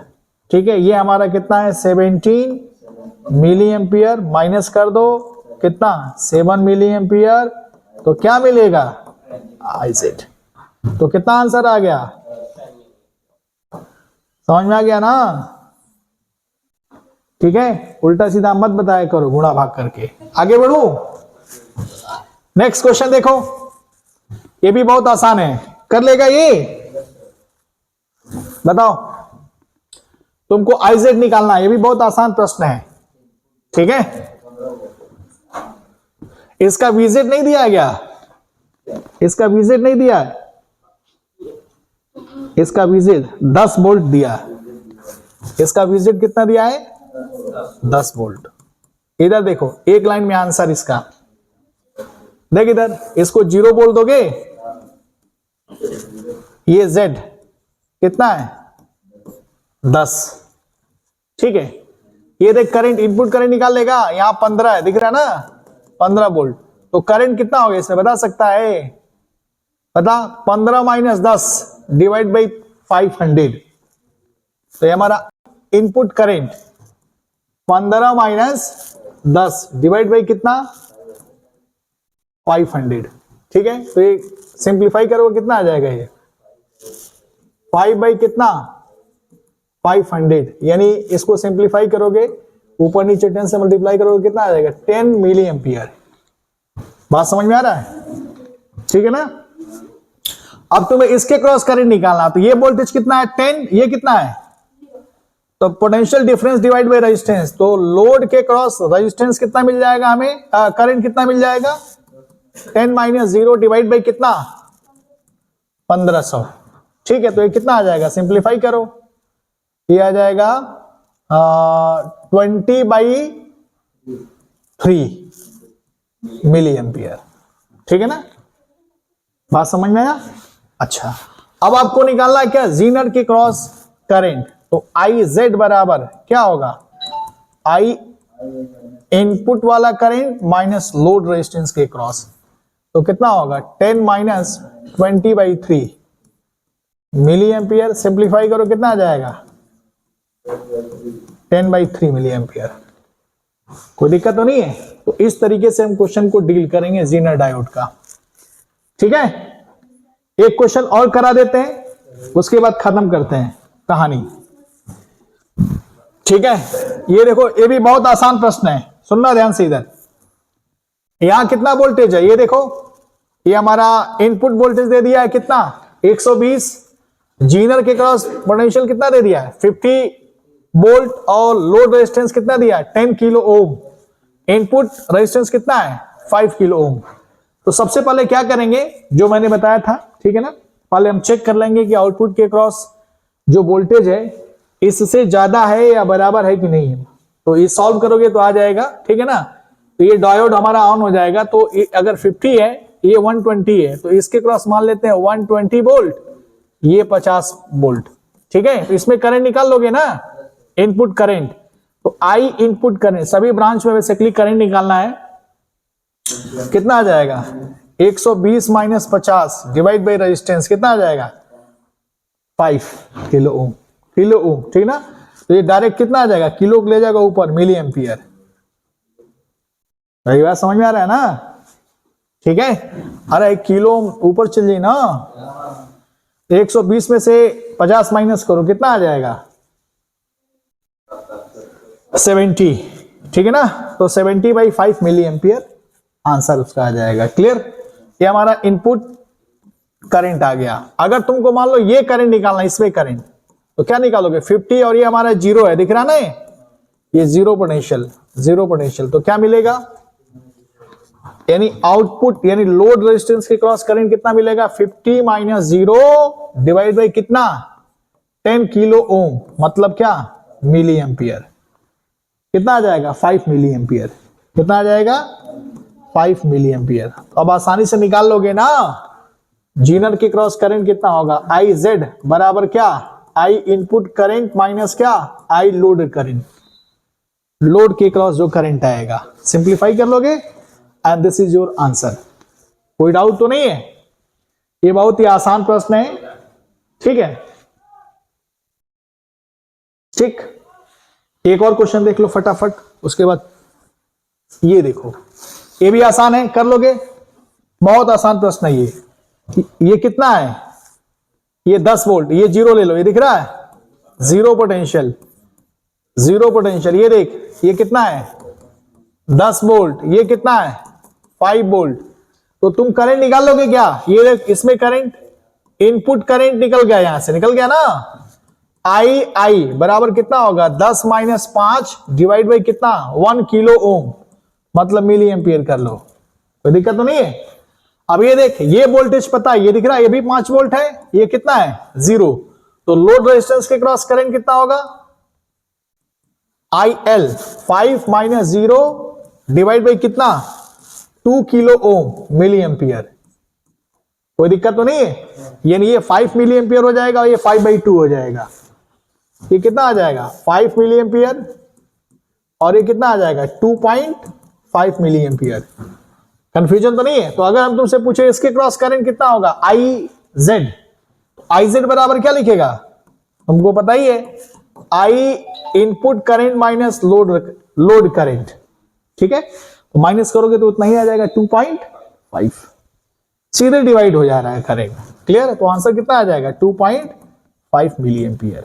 ठीक है, ये हमारा कितना है? 17 मिली एम्पियर। माइनस कर दो कितना? 7 मिली एम्पियर। तो क्या मिलेगा? IZ। तो कितना आंसर आ गया? समझ में आ गया ना? ठीक है, उल्टा सीधा मत बताया करो गुणा भाग करके। आगे बढ़ू, नेक्स्ट क्वेश्चन देखो, ये भी बहुत आसान है, कर लेगा ये? बताओ, तुमको आईजेड निकालना है, ये भी बहुत आसान प्रश्न है। ठीक है, इसका वीजेड नहीं दिया गया, इसका वीजेड नहीं दिया, इसका वीजेड 10 वोल्ट दिया, इसका वीजेड कितना दिया है? 10 वोल्ट। इधर देखो, एक लाइन में आंसर इसका, देख इधर, इसको 0 बोल दोगे, ये Z कितना है? 10। ठीक है, ये देख करंट, इनपुट करंट निकाल लेगा, यहां 15 है, दिख रहा है ना, 15 वोल्ट। तो करंट कितना हो गया इसमें, बता सकता है? बता, 15 माइनस 10 डिवाइड बाई 500। तो ये हमारा input current 15 minus 10 divide by कितना? 500। ठीक है, तो ये सिंप्लीफाई करोगे कितना आ जाएगा? ये 5 बाई कितना? 500, यानी इसको सिंप्लीफाई करोगे, ऊपर नीचे 10 से मल्टीप्लाई करोगे, कितना आ जाएगा? 10 मिली एम्पियर। बात समझ में आ रहा है? ठीक है ना? अब तुम्हें इसके क्रॉस करंट निकालना, तो ये वोल्टेज कितना है? 10, ये कितना है? तो potential difference divide by resistance, तो लोड के क्रॉस रेजिस्टेंस कितना मिल जाएगा हमें? करंट कितना मिल जाएगा? 10 माइनस 0 डिवाइड बाई कितना? 1500। ठीक है, तो ये कितना आ जाएगा? सिंप्लीफाई करो, ये आ जाएगा 20/3 मिली एम्पियर। ठीक है ना? बात समझ में आया? अच्छा, अब आपको निकालना है क्या? जीनर के क्रॉस करंट। तो आई जेड बराबर क्या होगा? आई इनपुट वाला करंट माइनस लोड रेजिस्टेंस के क्रॉस, तो कितना होगा? 10 माइनस 20/3 मिली एम्पियर। सिंप्लीफाई करो, कितना आ जाएगा? 10/3 मिली एम्पियर। कोई दिक्कत तो नहीं है? तो इस तरीके से हम क्वेश्चन को डील करेंगे जीनर डायोड का। ठीक है, एक क्वेश्चन और करा देते हैं, उसके बाद खत्म करते हैं कहानी। ठीक है, ये देखो, ये भी बहुत आसान प्रश्न है, सुनना ध्यान से। इधर यहां कितना वोल्टेज है? ये देखो, ये हमारा इनपुट वोल्टेज दे दिया है कितना? 120। जीनर के क्रॉस पोटेंशियल कितना दे दिया है? 50 वोल्ट। और लोड रेजिस्टेंस कितना दिया है? 10 किलो ओम। इनपुट रेजिस्टेंस कितना है? 5 किलो ओम। तो सबसे पहले क्या करेंगे, जो मैंने बताया था, ठीक है ना, पहले हम चेक कर लेंगे कि आउटपुट के क्रॉस जो वोल्टेज है इससे ज्यादा है या बराबर है कि नहीं है। तो ये सॉल्व करोगे तो आ जाएगा। ठीक है ना? तो ये डायोड हमारा ऑन हो जाएगा। तो अगर 50 है, ये 120 है, तो इसके क्रॉस मान लेते हैं 120 वोल्ट, ये 50 वोल्ट। ठीक है, तो इसमें करंट निकाल लोगे ना, इनपुट करंट। तो आई इनपुट करंट, सभी ब्रांच में बेसिकली करंट निकालना है। कितना आ जाएगा? 120 माइनस 50 डिवाइड बाई रेजिस्टेंस, कितना आ जाएगा? 5 किलो ओम। किलो ओम, ठीक ना? तो ये डायरेक्ट कितना आ जाएगा? किलो ले जाएगा ऊपर, मिली एम्पियर। ये बात समझ में आ रहा है ना? ठीक है, अरे किलो ऊपर चल जाए ना, 120 में से 50 माइनस करो, कितना आ जाएगा? 70। ठीक है ना? तो 70/5 मिली एम्पियर आंसर उसका आ जाएगा। क्लियर? ये हमारा इनपुट करंट आ गया। अगर तुमको मान लो ये करंट निकालना, इसमें करंट, तो क्या निकालोगे? 50 और ये हमारा 0 है, दिख रहा ना, ये 0 पोटेंशियल, 0 पोटेंशियल। तो क्या मिलेगा? यानी आउटपुट, यानी लोड रेजिस्टेंस के क्रॉस करंट कितना मिलेगा? 50 माइनस 0 डिवाइड बाई कितना? 10 किलो ओम, मतलब क्या? Milliampere. कितना आ जाएगा? 5 मिली एम्पियर। कितना आ जाएगा? 5 मिली एम्पियर। तो अब आसानी से निकाल लोगे ना, जीनर के क्रॉस करंट कितना होगा? आई जेड बराबर क्या? आई इनपुट करंट माइनस क्या? आई लोड करंट। लोड के क्रॉस जो करंट आएगा, सिंप्लीफाई कर लोगे and this is your answer. कोई डाउट तो नहीं है? ये बहुत ही आसान प्रश्न है। ठीक है, ठीक। एक और क्वेश्चन देख लो फटाफट, उसके बाद ये देखो, ये भी आसान है, कर लोगे। बहुत आसान प्रश्न है ये कितना है? ये 10 वोल्ट, ये 0 ले लो, ये दिख रहा है, जीरो पोटेंशियल, जीरो पोटेंशियल। ये देख, ये कितना है 10 वोल्ट, ये कितना है 5 वोल्ट। तो तुम करंट निकालोगे क्या? ये देख, इसमें करंट, इनपुट करंट निकल गया, यहां से निकल गया ना। आई बराबर कितना होगा 10 माइनस 5 डिवाइड बाई कितना 1 किलो ओम, मतलब मिली एम्पियर कर लो, कोई दिक्कत तो नहीं है। अब ये देख, ये वोल्टेज पता है, ये दिख रहा है, ये भी 5 वोल्ट है, ये कितना है 0। तो लोड रेजिस्टेंस के क्रॉस करंट कितना होगा IL 5 माइनस 0 डिवाइड बाई कितना 2 किलो ओम मिली एम्पियर, कोई दिक्कत तो नहीं है। यानी ये 5 मिली एम्पियर हो जाएगा और ये 5/2 हो जाएगा। ये कितना आ जाएगा 5 मिली एम्पियर और ये कितना आ जाएगा 2.5 मिली एम्पियर। कंफ्यूजन तो नहीं है। तो अगर हम तुमसे पूछे इसके क्रॉस करंट कितना होगा IZ, IZ बराबर क्या लिखेगा हमको पता ही है, I input current minus load current, ठीक है। तो माइनस करोगे तो उतना ही आ जाएगा 2.5, सीधे डिवाइड हो जा रहा है करंट, क्लियर है। तो आंसर कितना आ जाएगा 2.5 मिली एम्पियर,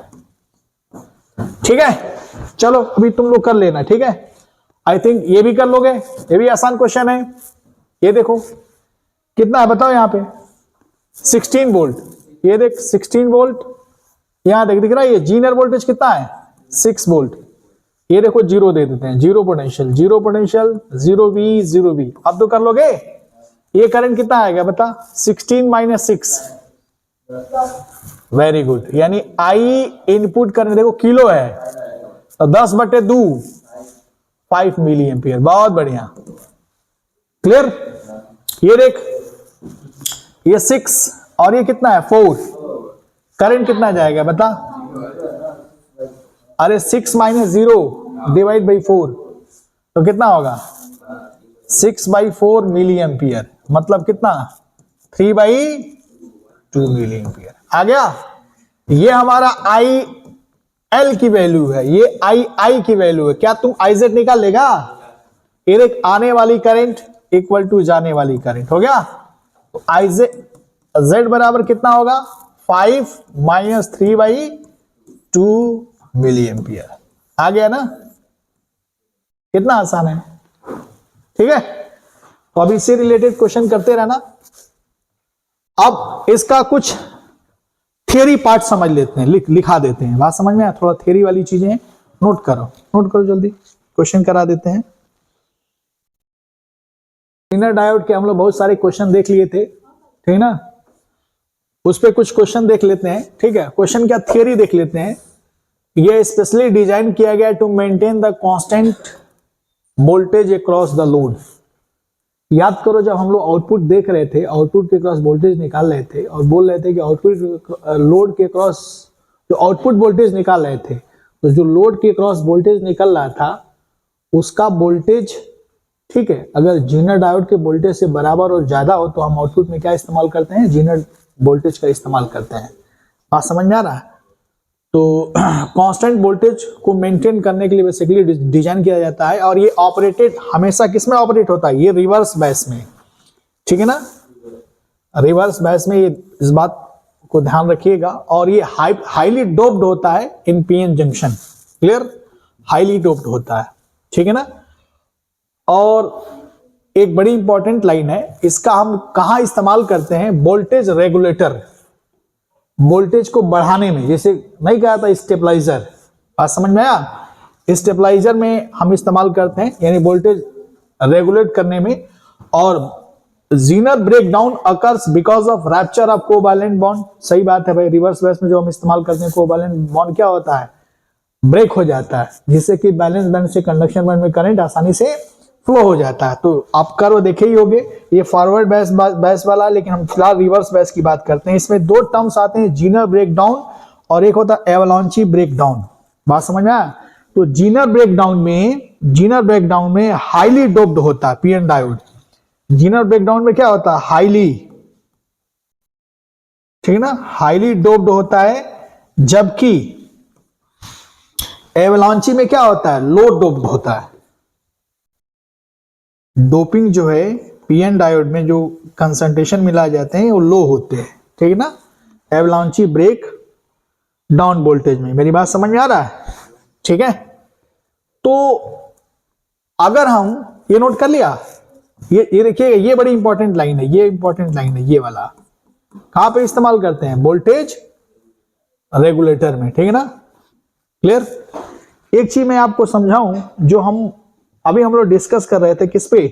ठीक है। चलो अभी तुम लोग कर लेना, ठीक है। आई थिंक ये भी कर लोगे, ये भी आसान क्वेश्चन है। ये देखो कितना है बताओ, यहां पे 16 वोल्ट, ये देख 16 वोल्ट, यहां देख दिख रहा है ये जीनर वोल्टेज कितना है 6 वोल्ट। ये देखो जीरो दे देते हैं, zero potential, zero potential, zero V. अब तो कर लोगे। ये करंट कितना आएगा बता 16 माइनस 6, वेरी गुड। यानी आई इनपुट करंट देखो किलो है तो 10/2 5 मिली एम्पियर, बहुत बढ़िया, क्लियर। ये देख, ये 6 और ये कितना है 4, करंट कितना जाएगा बता, अरे 6 माइनस 0 डिवाइड बाई 4 तो कितना होगा 6/4 मिली एम्पियर, मतलब कितना 3/2 मिली एम्पियर आ गया। ये हमारा IL की वैल्यू है, ये I की वैल्यू है। क्या तुम IZ निकाल लेगा? ये देख, आने वाली करंट इक्वल टू जाने वाली करंट हो गया। तो Z बराबर कितना होगा 5 माइनस 3/2 मिली एम्पियर, आ गया ना। कितना आसान है, ठीक है। तो अब इससे रिलेटेड क्वेश्चन करते रहना। अब इसका कुछ थियरी पार्ट समझ लेते हैं, लिखा देते हैं। बात समझ में आया? थोड़ा थियरी वाली चीजें नोट करो जल्दी, क्वेश्चन करा देते हैं। इनर डायोड के हम लोग बहुत सारे क्वेश्चन देख लिए थे, ठीक ना। उस पे कुछ क्वेश्चन देख लेते हैं, ठीक है। क्वेश्चन क्या थियरी देख लेते हैं। ये स्पेशली डिजाइन किया गया to maintain the constant voltage across the load. याद करो जब हम लोग आउटपुट देख रहे थे, आउटपुट के क्रॉस वोल्टेज निकाल रहे थे और बोल रहे थे कि आउटपुट लोड के क्रॉस जो आउटपुट वोल्टेज निकाल रहे थे, तो जो लोड के क्रॉस वोल्टेज निकल रहा था उसका वोल्टेज, ठीक है, अगर जीनर डायोड के वोल्टेज से बराबर और ज्यादा हो तो हम आउटपुट में क्या इस्तेमाल करते हैं, जीनर वोल्टेज का इस्तेमाल करते हैं। बात समझ में आ रहा है? तो कांस्टेंट वोल्टेज को मेंटेन करने के लिए बेसिकली डिजाइन किया जाता है। और ये ऑपरेटेड हमेशा किस में ऑपरेट होता है, ये रिवर्स बैस में, ठीक है ना। रिवर्स बैस में ये इस बात को ध्यान रखिएगा। और ये हाईली डोप्ड होता है in PN junction, clear, highly doped होता है, ठीक है ना। और एक बड़ी इंपॉर्टेंट लाइन है, इसका हम कहां इस्तेमाल करते हैं, वोल्टेज रेगुलेटर, वोल्टेज को बढ़ाने में। जैसे नहीं कहा था स्टेबलाइजर, बात समझ में आया? स्टेबलाइजर में हम इस्तेमाल करते हैं, यानी वोल्टेज रेगुलेट करने में। और Zener breakdown occurs because of rapture of covalent bond. सही बात है भाई, रिवर्स बैस में जो हम इस्तेमाल करते हैं कोवैलेंट बॉन्ड क्या होता है, ब्रेक हो जाता है, जिससे कि बैलेंस बैंड से कंडक्शन बैंड में करंट आसानी से फ्लो हो जाता है। तो आप कर्व देखे ही होंगे, ये फॉरवर्ड बैस वाला, लेकिन हम फिलहाल रिवर्स बैस की बात करते हैं। इसमें दो टर्म्स आते हैं, जीनर ब्रेकडाउन और एक होता है एवलांची ब्रेकडाउन। बात समझ में आया? तो जीनर ब्रेकडाउन में हाईली डोप्ड होता है पीएन डायोड। जीनर ब्रेकडाउन में क्या होता है, हाईली, ठीक है ना, हाईली डोप्ड होता है। जबकि एवलांची में क्या होता है, लो डोप्ड होता है। डोपिंग जो है पीएन डायोड में जो कंसंट्रेशन मिला जाते हैं वो लो होते हैं, ठीक है ना। एवलांची ब्रेक डाउन वोल्टेज में। मेरी बात समझ में आ रहा है? ठीक है, तो अगर हम ये नोट कर लिया, ये देखिए, ये बड़ी इंपॉर्टेंट लाइन है, ये इंपॉर्टेंट लाइन है, ये वाला कहां पे इस्तेमाल करते हैं? वोल्टेज रेगुलेटर में, ठीक है ना? क्लियर? एक चीज मैं आपको समझाऊं, जो हम लोग डिस्कस कर रहे थे, किस पे?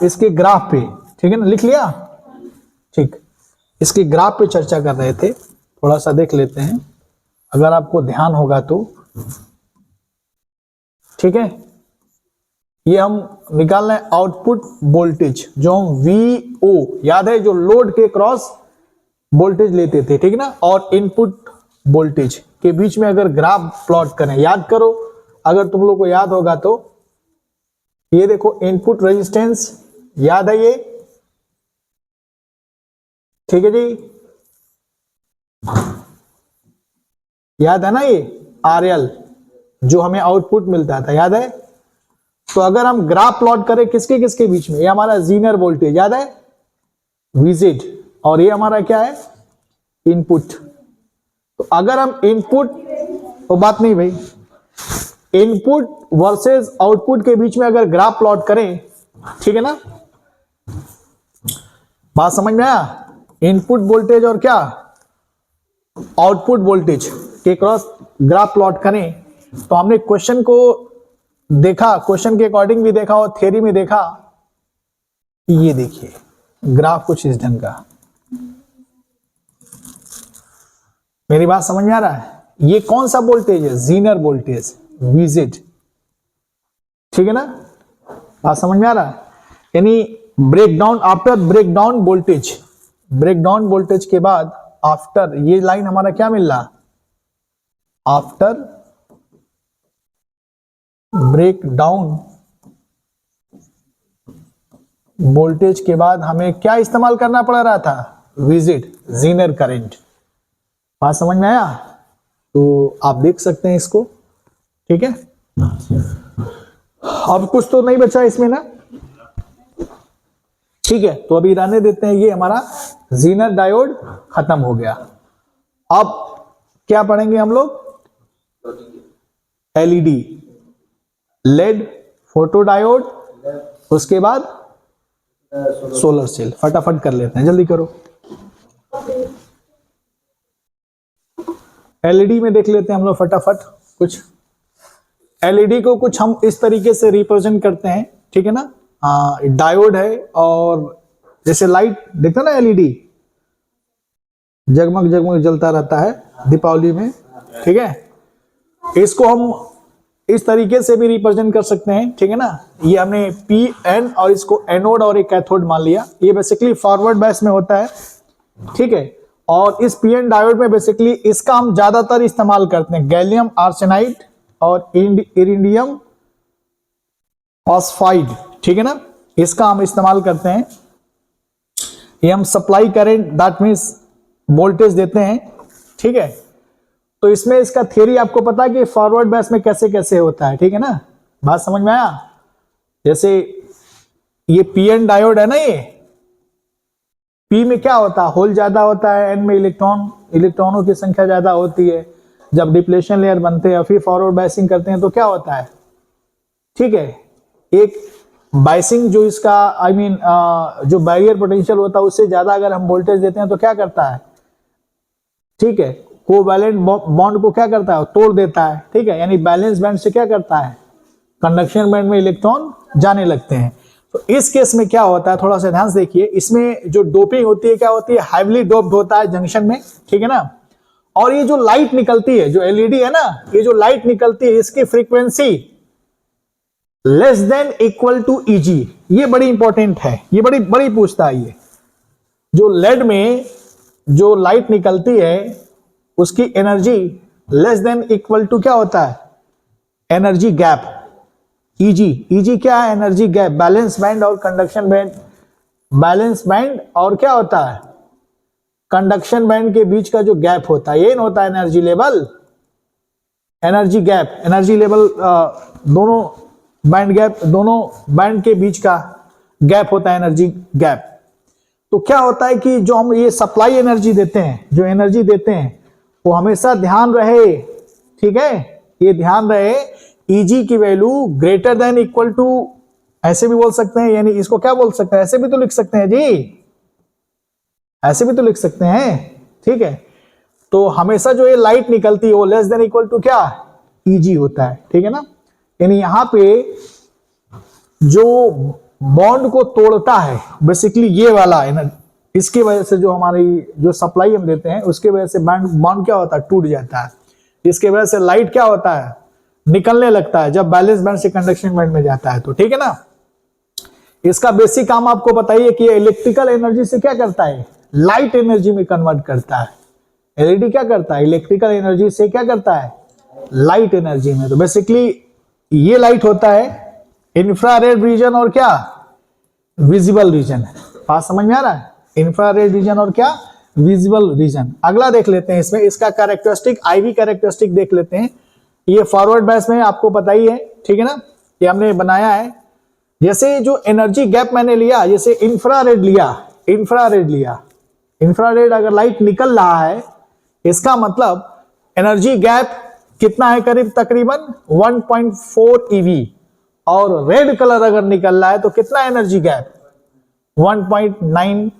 इसके ग्राफ पे, ठीक है ना? लिख लिया? ठीक, इसके ग्राफ पे चर्चा कर रहे थे, थोड़ा सा देख लेते हैं अगर आपको ध्यान होगा तो। ठीक है, ये हम निकाल रहे हैं आउटपुट वोल्टेज, जो हम VO, याद है, जो लोड के क्रॉस वोल्टेज लेते थे, ठीक है ना? और इनपुट वोल्टेज के बीच में अगर ग्राफ प्लॉट करें, याद करो, अगर तुम लोग को याद होगा तो, ये देखो इनपुट रेजिस्टेंस, याद है ये? ठीक है जी, याद है ना? ये RL जो हमें आउटपुट मिलता था, याद है? तो अगर हम ग्राफ प्लॉट करें किसके किसके बीच में, ये हमारा जीनर वोल्टेज, याद है, VZ, और ये हमारा क्या है? इनपुट। तो अगर हम इनपुट, तो बात नहीं भाई, इनपुट वर्सेस आउटपुट के बीच में अगर ग्राफ प्लॉट करें, ठीक है ना? बात समझ में आया? इनपुट वोल्टेज और क्या, आउटपुट वोल्टेज के क्रॉस ग्राफ प्लॉट करें, तो हमने क्वेश्चन को देखा, क्वेश्चन के अकॉर्डिंग भी देखा और थ्योरी में देखा। ये देखिए ग्राफ कुछ इस ढंग का, मेरी बात समझ में आ रहा है? ये कौन सा वोल्टेज है? जीनर वोल्टेज, VZ, ठीक है ना? बात समझ में आ रहा है? यानी breakdown, after breakdown voltage, breakdown voltage के बाद आफ्टर, ये लाइन हमारा क्या मिल रहा? आफ्टर ब्रेकडाउन वोल्टेज के बाद हमें क्या इस्तेमाल करना पड़ रहा था? VZ, Zener current. बात समझ में आया? तो आप देख सकते हैं इसको, ठीक है? अब कुछ तो नहीं बचा इसमें ना? ठीक है, तो अभी रहने देते हैं, ये हमारा जीनर डायोड खत्म हो गया। अब क्या पढ़ेंगे हम लोग? LED, लेड, फोटो डायोड, उसके बाद सोलर सेल। फटाफट कर लेते हैं, जल्दी करो। LED में देख लेते हैं हम लोग फटाफट कुछ। LED को कुछ हम इस तरीके से रिप्रेजेंट करते हैं, ठीक है ना? डायोड है, और जैसे लाइट देखते ना LED, जगमग जगमग जलता रहता है दीपावली में, ठीक है? इसको हम इस तरीके से भी रिप्रेजेंट कर सकते हैं, ठीक है ना? ये हमने PN और इसको एनोड और एक कैथोड मान लिया। ये बेसिकली फॉरवर्ड बैच में होता है, ठीक है? और इस PN डायोड में बेसिकली इसका हम ज्यादातर इस्तेमाल करते हैं, गैलियम आर्सेनाइड और इरिडियम फॉस्फाइड, ठीक है ना? इसका हम इस्तेमाल करते हैं। ये हम supply current, that means voltage देते हैं, ठीक है? तो इसमें इसका थ्योरी आपको पता है कि फॉरवर्ड बैच में कैसे कैसे होता है, ठीक है ना? बात समझ में आया? जैसे ये PN डायोड है ना, ये P में क्या होता है? होल ज्यादा होता है, N में इलेक्ट्रॉनों की संख्या ज्यादा होती है। जब डिप्लेशन लेयर बनते हैं फिर फॉरवर्ड बायसिंग करते हैं तो क्या होता है? ठीक है, एक बायसिंग जो इसका जो बैरियर पोटेंशियल होता है उससे ज्यादा अगर हम वोल्टेज देते हैं तो क्या करता है? ठीक है, कोवैलेंट बॉन्ड को क्या करता है? तोड़ देता है, ठीक है? यानी बैलेंस बैंड से क्या करता है? कंडक्शन बैंड में इलेक्ट्रॉन जाने लगते हैं। तो इस केस में क्या होता है, थोड़ा सा ध्यान से देखिए। इसमें जो डोपिंग होती है क्या होती है? हाईली डोप्ड होता है जंक्शन में, ठीक है ना? और ये जो लाइट निकलती है, जो LED है ना, ये जो लाइट निकलती है, इसकी frequency less than equal to EG। ये बड़ी इंपॉर्टेंट है, ये बड़ी पूछता है। ये जो लेड में जो लाइट निकलती है उसकी energy less than equal to क्या होता है? एनर्जी गैप, EG क्या है? Energy gap. बैलेंस बैंड और कंडक्शन बैंड, बैलेंस बैंड और क्या होता है? कंडक्शन बैंड के बीच का जो गैप होता है, ये होता है energy level. Energy gap, energy level, दोनों बैंड गैप, दोनों बैंड के बीच का गैप होता है एनर्जी गैप। तो क्या होता है कि जो हम ये सप्लाई एनर्जी देते हैं, जो एनर्जी देते हैं, वो हमेशा ध्यान रहे, ठीक है, ये ध्यान रहे Eg की value greater than equal to, ऐसे भी बोल सकते हैं, यानी इसको क्या बोल सकते हैं, ऐसे भी तो लिख सकते हैं जी, ऐसे भी तो लिख सकते हैं, ठीक है। तो हमेशा जो ये लाइट निकलती है वो लेस देन इक्वल टू क्या, Eg होता है, ठीक है ना। यानी यहां पे जो बॉन्ड को तोड़ता है बेसिकली ये वाला है ना, इसकी वजह से जो हमारी जो सप्लाई हम देते हैं उसके वजह से बॉन्ड क्या होता है, टूट जाता है। इसके वजह से लाइट क्या होता है, निकलने लगता है जब बैलेंस बैंड से कंडक्शन बैंड में जाता है, तो ठीक है ना। इसका बेसिक काम आपको बताइए कि इलेक्ट्रिकल एनर्जी से क्या करता है, लाइट एनर्जी में कन्वर्ट करता है। एलईडी क्या करता है, इलेक्ट्रिकल एनर्जी से क्या करता है, लाइट एनर्जी में। तो बेसिकली ये लाइट होता है इंफ्रारेड रीजन और क्या, विजिबल रीजन। बात समझ में आ रहा है, इंफ्रारेड रीजन और क्या, विजिबल रीजन। अगला देख लेते हैं इसमें, इसका कैरेक्टरिस्टिक, आईवी कैरेक्टरिस्टिक देख लेते हैं। ये फॉरवर्ड बैच में आपको पता ही है, ठीक है ना, ये हमने बनाया है। जैसे जो एनर्जी गैप मैंने लिया, जैसे इंफ्रारेड लिया, इंफ्रारेड अगर लाइट निकल रहा है, इसका मतलब एनर्जी गैप कितना है, करीब तकरीबन 1.4 EV, और रेड कलर अगर निकल रहा है तो कितना एनर्जी गैप, 1.9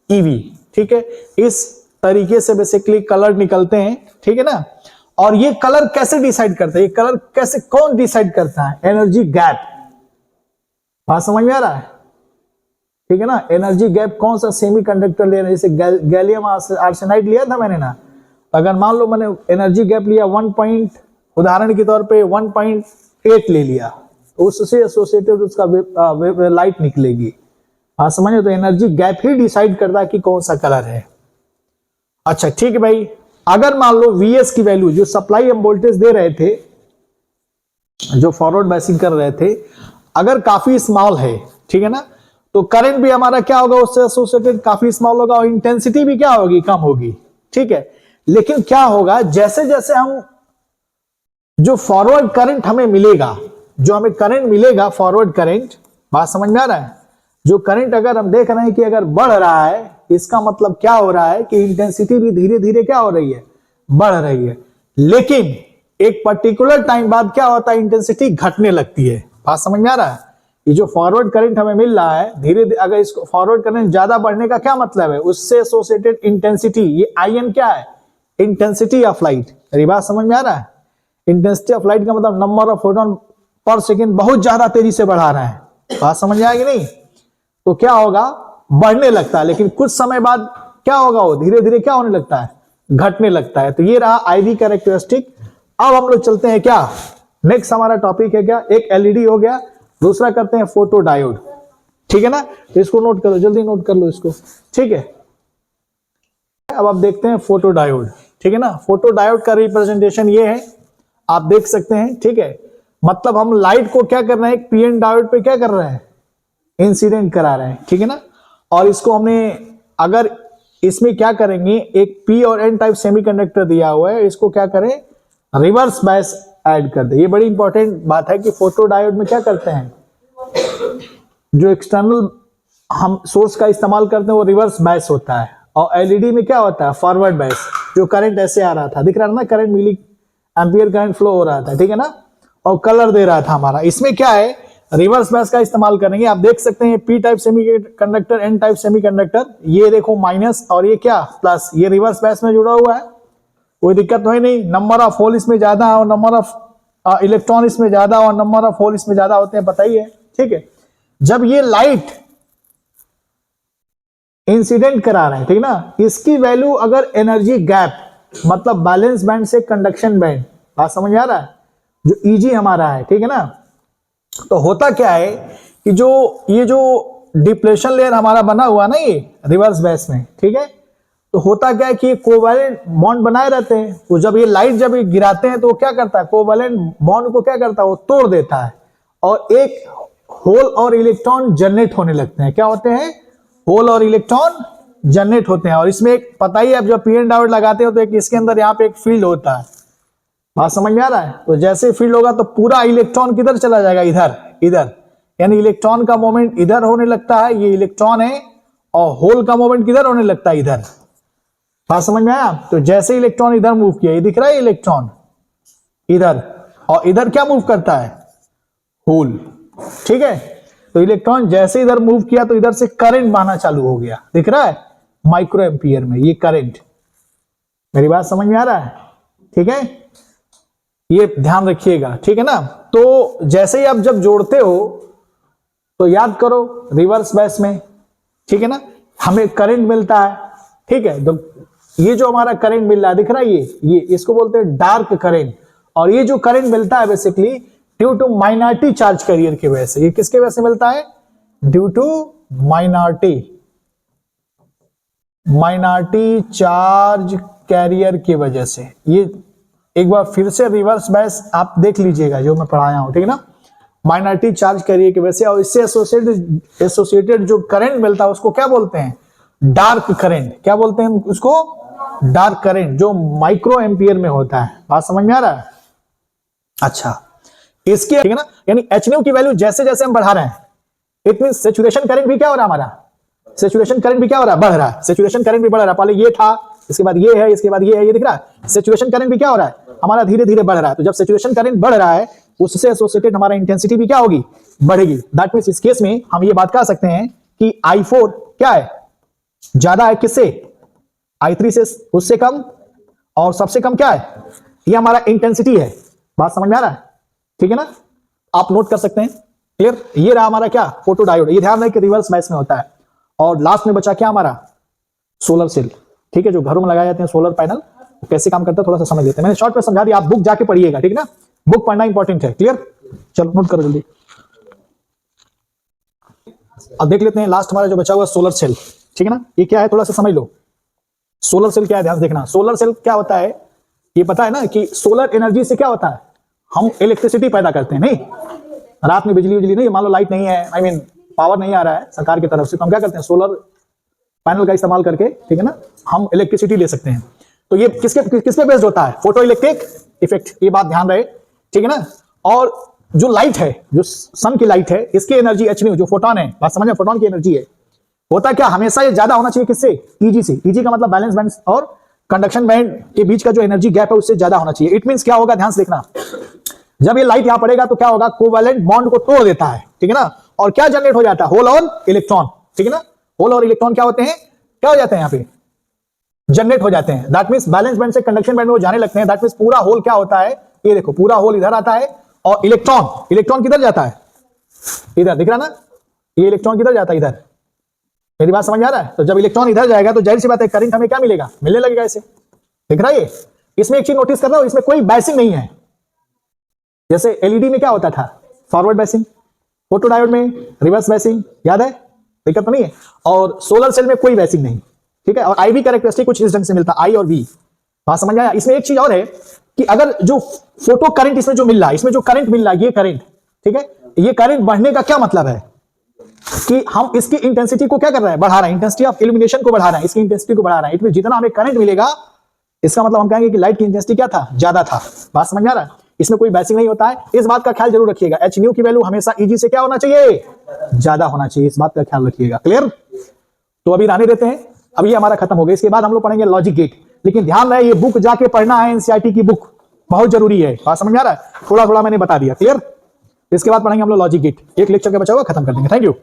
EV, ठीक है। इस तरीके से बेसिकली कलर निकलते हैं, ठीक है ना। और ये कलर कैसे डिसाइड करता है, ये कलर कैसे, कौन डिसाइड करता है, एनर्जी गैप। बात समझ में आ रहा है, ठीक है ना। एनर्जी गैप कौन सा सेमीकंडक्टर ले रहे हैं, जैसे गैलियम आर्सेनाइड लिया था मैंने ना, अगर मान लो मैंने एनर्जी गैप लिया 1 उदाहरण के तौर पे 1.8 ले लिया, तो उससे एसोसिएटेड उसका लाइट निकलेगी। हाँ समझे, तो एनर्जी गैप ही डिसाइड करता है कि कौन सा कलर है। अच्छा ठीक है भाई, अगर मान लो Vs की वैल्यू, जो सप्लाई हम वोल्टेज दे रहे थे, जो फॉरवर्ड बायसिंग कर रहे थे, अगर काफी स्मॉल है, ठीक है ना, तो करंट भी हमारा क्या होगा, उससे एसोसिएटेड काफी स्मॉल होगा, और इंटेंसिटी भी क्या होगी, कम होगी, ठीक है। लेकिन क्या होगा, जैसे जैसे हम जो फॉरवर्ड करंट हमें मिलेगा, जो हमें करंट मिलेगा फॉरवर्ड करंट, बात समझ में आ रहा है, जो करंट अगर हम देख रहे हैं कि अगर बढ़ रहा है, इसका मतलब क्या हो रहा है कि इंटेंसिटी भी धीरे धीरे क्या हो रही है, बढ़ रही है। लेकिन एक पर्टिकुलर टाइम बाद क्या होता है, इंटेंसिटी घटने लगती है। बात समझ में आ रहा है, ये जो फॉरवर्ड करंट हमें मिल रहा है धीरे धीरे, अगर इसको फॉरवर्ड करंट ज्यादा बढ़ने का क्या मतलब है, उससे एसोसिएटेड इंटेंसिटी, ये IN क्या है, इंटेंसिटी ऑफ लाइट। मेरी बात समझ में आ रहा है, इंटेंसिटी ऑफ लाइट का मतलब नंबर ऑफ फोटोन पर सेकेंड बहुत ज्यादा तेजी से बढ़ा रहे हैं। बात समझ में आएगी नहीं, तो क्या होगा, बढ़ने लगता है, लेकिन कुछ समय बाद क्या होगा, वो धीरे धीरे क्या होने लगता है, घटने लगता है। तो ये रहा IV कैरेक्टरिस्टिक। अब हम लोग चलते हैं क्या, नेक्स्ट हमारा टॉपिक है क्या, एक LED हो गया, दूसरा करते हैं फोटो डायोड, ठीक है ना। तो इसको नोट करो, जल्दी नोट कर लो इसको, ठीक है। अब आप देखते हैं फोटो डायोड, ठीक है ना। फोटो डायोड का रिप्रेजेंटेशन ये है, आप देख सकते हैं, ठीक है। मतलब हम लाइट को क्या कर रहे हैं, PN डायोड पे क्या कर रहे हैं, इंसिडेंट करा रहे हैं, ठीक है ना। और इसको हमने, अगर इसमें क्या करेंगे, एक P और N टाइप सेमीकंडक्टर दिया हुआ है, इसको क्या करें, रिवर्स बायस ऐड कर दे। ये बड़ी इंपॉर्टेंट बात है कि फोटो डायोड में क्या करते हैं, जो एक्सटर्नल हम सोर्स का इस्तेमाल करते हैं वो रिवर्स बायस होता है, और LED में क्या होता है, फॉरवर्ड बायस। जो करंट ऐसे आ रहा था, दिख रहा था ना, current milliampere current flow हो रहा था, ठीक है ना, और कलर दे रहा था हमारा। इसमें क्या है, रिवर्स बायस का इस्तेमाल करेंगे। आप देख सकते हैं P type semiconductor, N type semiconductor, ये देखो माइनस और ये क्या प्लस, ये रिवर्स बायस में जुड़ा हुआ है, कोई दिक्कत तो है नहीं। नंबर ऑफ होल इसमें ज्यादा है और नंबर ऑफ इलेक्ट्रॉन इसमें ज्यादा और नंबर ऑफ होल इसमें ज्यादा होते हैं, बताइए, ठीक है। जब ये लाइट इंसिडेंट करा रहे हैं, ठीक ना, इसकी वैल्यू अगर एनर्जी गैप, मतलब बैलेंस बैंड से कंडक्शन बैंड, बात समझ आ रहा है, जो Eg हमारा है, ठीक है ना। तो होता क्या है कि जो ये जो डिप्लेशन लेयर हमारा बना हुआ ना, ये रिवर्स बायस में, ठीक है, तो होता क्या है कि कोवैलेंट बॉन्ड बनाए रहते हैं। तो जब ये लाइट जब ये गिराते हैं तो वो क्या करता है, कोवैलेंट बॉन्ड को क्या करता है, वो तोड़ देता है, और एक होल और इलेक्ट्रॉन जनरेट होने लगते हैं। क्या होते हैं, होल और इलेक्ट्रॉन जनरेट होते हैं। और इसमें एक पता ही है, आप जब PN डायोड लगाते हो तो एक इसके अंदर यहाँ पे एक फील्ड होता है, बात समझ में आ रहा है। तो जैसे फील्ड होगा तो पूरा इलेक्ट्रॉन किधर चला जाएगा, इधर, इधर, यानी इलेक्ट्रॉन का मोमेंट इधर होने लगता है, ये इलेक्ट्रॉन है, और होल का मोमेंट किधर होने लगता है, इधर। बात समझ में आया? तो जैसे इलेक्ट्रॉन इधर मूव किया, ये दिख रहा है इलेक्ट्रॉन इधर, और इधर क्या मूव करता है? होल। ठीक है, तो इलेक्ट्रॉन जैसे इधर मूव किया तो इधर से करंट बहना चालू हो गया, दिख रहा है माइक्रो एम्पियर में ये करंट। मेरी बात समझ में आ रहा है? ठीक है, ये ध्यान रखिएगा, ठीक है ना। तो जैसे ही आप जब जोड़ते हो तो याद करो रिवर्स बैच में, ठीक है ना, हमें करंट मिलता है। ठीक है, तो ये जो हमारा करंट मिल रहा है दिख रहा है, ये इसको बोलते हैं डार्क करंट। और ये जो करंट मिलता है basically due to minority charge carrier की वजह से। ये किसके वजह से मिलता है? Due to minority charge carrier की वजह से। ये एक बार फिर से रिवर्स बैच आप देख लीजिएगा जो मैं पढ़ाया हूं, ठीक है ना। माइनॉरिटी चार्ज कैरियर की वजह से, और इससे एसोसिएटेड जो करंट मिलता है उसको क्या बोलते हैं? Dark current. क्या बोलते हैं उसको? डार्क करंट, जो माइक्रो एम्पियर में होता है। बात समझ में आ रहा है? अच्छा, इसके, ठीक है ना, यानी HNU की वैल्यू जैसे जैसे हम बढ़ा रहे हैं, इट मीन सेचुरेशन करंट भी क्या हो रहा है हमारा? सेचुरेशन करंट भी क्या हो रहा है? बढ़ रहा है। सेचुरेशन करंट भी बढ़ रहा है। पहले ये था, इसके बाद ये है, इसके बाद ये है, ये दिख रहा है। सेचुरेशन करंट भी क्या हो रहा है हमारा? धीरे धीरे बढ़ रहा है। तो जब सेचुरेशन करंट बढ़ रहा है उससे एसोसिएटेड हमारा इंटेंसिटी भी क्या होगी? बढ़ेगी। दैट मींस इस केस में हम ये बात कह सकते हैं कि I4 क्या है? ज्यादा है किससे? I3 से, उससे कम, और सबसे कम क्या है? ये हमारा इंटेंसिटी है। बात समझ में आ रहा है? ठीक है ना, आप नोट कर सकते हैं। क्लियर? ये रहा हमारा क्या? Photo diode. ये ध्यान रहे कि रिवर्स बैच में होता है। और लास्ट में बचा क्या हमारा? Solar cell. ठीक है, जो घरों में लगाए जाते हैं सोलर पैनल, कैसे काम करता है थोड़ा सा समझ लेते हैं। मैंने शॉर्ट में समझा दिया, आप बुक जाके पढ़िएगा, ठीक है ना, बुक पढ़ना इंपॉर्टेंट है। क्लियर? चलो नोट करो जल्दी। अब देख लेते हैं लास्ट हमारा जो बचा हुआ सोलर सेल, ठीक है ना। ये क्या है थोड़ा सा समझ लो। सोलर सेल क्या है, ध्यान से देखना। सोलर सेल क्या होता है ये पता है ना, कि सोलर एनर्जी से क्या होता है, हम इलेक्ट्रिसिटी पैदा करते हैं। नहीं, रात में बिजली नहीं, मान लो लाइट नहीं है, आई मीन पावर नहीं आ रहा है सरकार की तरफ से, तो हम क्या करते हैं? सोलर पैनल का इस्तेमाल करके, ठीक है ना, हम इलेक्ट्रिसिटी ले सकते हैं। तो ये किसके बेस्ड होता है? Photo electric effect. ये बात ध्यान रहे, ठीक है ना। और जो लाइट है, जो सन की लाइट है, इसकी एनर्जी HNU, जो फोटोन है, बात समझ में, फोटोन की एनर्जी है, होता क्या हमेशा ये ज्यादा होना चाहिए किससे? EG से। EG का मतलब बैलेंस बैंड और कंडक्शन बैंड के बीच का जो एनर्जी गैप है उससे ज्यादा होना चाहिए। इट मींस क्या होगा, ध्यान से देखना, जब ये लाइट यहां पड़ेगा तो क्या होगा? कोवैलेंट बॉन्ड को तोड़ देता है, ठीक है ना, और क्या जनरेट हो जाता है? होल और इलेक्ट्रॉन, ठीक है ना। होल और इलेक्ट्रॉन क्या होते हैं? क्या हो जाते हैं? यहां पे जनरेट हो जाते हैं। दैट मींस बैलेंस बैंड से कंडक्शन बैंड में वो जाने लगते हैं। दैट मींस पूरा होल क्या होता है? ये देखो, पूरा होल इधर आता है, और इलेक्ट्रॉन किधर जाता है? इधर, दिख रहा ना, ये इलेक्ट्रॉन किधर जाता है? इधर। मेरी बात समझ आ रहा है? तो जब इलेक्ट्रॉन इधर जाएगा तो जाहिर सी बात है करंट हमें क्या मिलेगा? मिलने लगेगा ऐसे, दिख रहा है ये। इसमें एक चीज नोटिस करना, इसमें कोई बायसिंग नहीं है। जैसे LED में क्या होता था? फॉरवर्ड बायसिंग, फोटो डायोड में रिवर्स बायसिंग, याद है? दिक्कत तो नहीं है। और सोलर सेल में कोई बायसिंग नहीं, ठीक है। और IV कैरेक्टरिस्टिक कुछ इस ढंग से मिलता है, I और V। बात समझ आया? इसमें एक चीज और है कि अगर जो फोटो करंट इसमें जो मिल रहा है, इसमें जो करंट मिल रहा है, ये करंट, ठीक है, ये करंट बढ़ने का क्या मतलब है? कि हम इसकी इंटेंसिटी को क्या कर रहे हैं? बढ़ा रहे हैं। इंटेंसिटी ऑफ इल्यूमिनेशन को बढ़ा रहे हैं, इसकी इंटेंसिटी को बढ़ा रहे हैं। इट मींस जितना हमें करंट मिलेगा, इसका मतलब हम कहेंगे कि लाइट की इंटेंसिटी क्या था? ज्यादा था। बात समझ में आ रहा है? इसमें कोई बायसिंग नहीं होता है। इस बात का ख्याल जरूर रखिएगा, HNU की वैल्यू हमेशा EG से क्या होना चाहिए? ज्यादा होना चाहिए। इस बात का ख्याल रखिएगा। क्लियर? तो अभी रहने देते हैं, अब ये हमारा खत्म हो गया। इसके बाद हम लोग पढ़ेंगे लॉजिक गेट। लेकिन ध्यान रहे, ये बुक जाके पढ़ना है, NCERT की बुक बहुत जरूरी है। बात समझ में आ रहा है? थोड़ा थोड़ा मैंने बता दिया। क्लियर? इसके बाद पढ़ेंगे हम लोग लॉजिक गेट। एक लेक्चर का बचा हुआ खत्म कर देंगे। Thank you.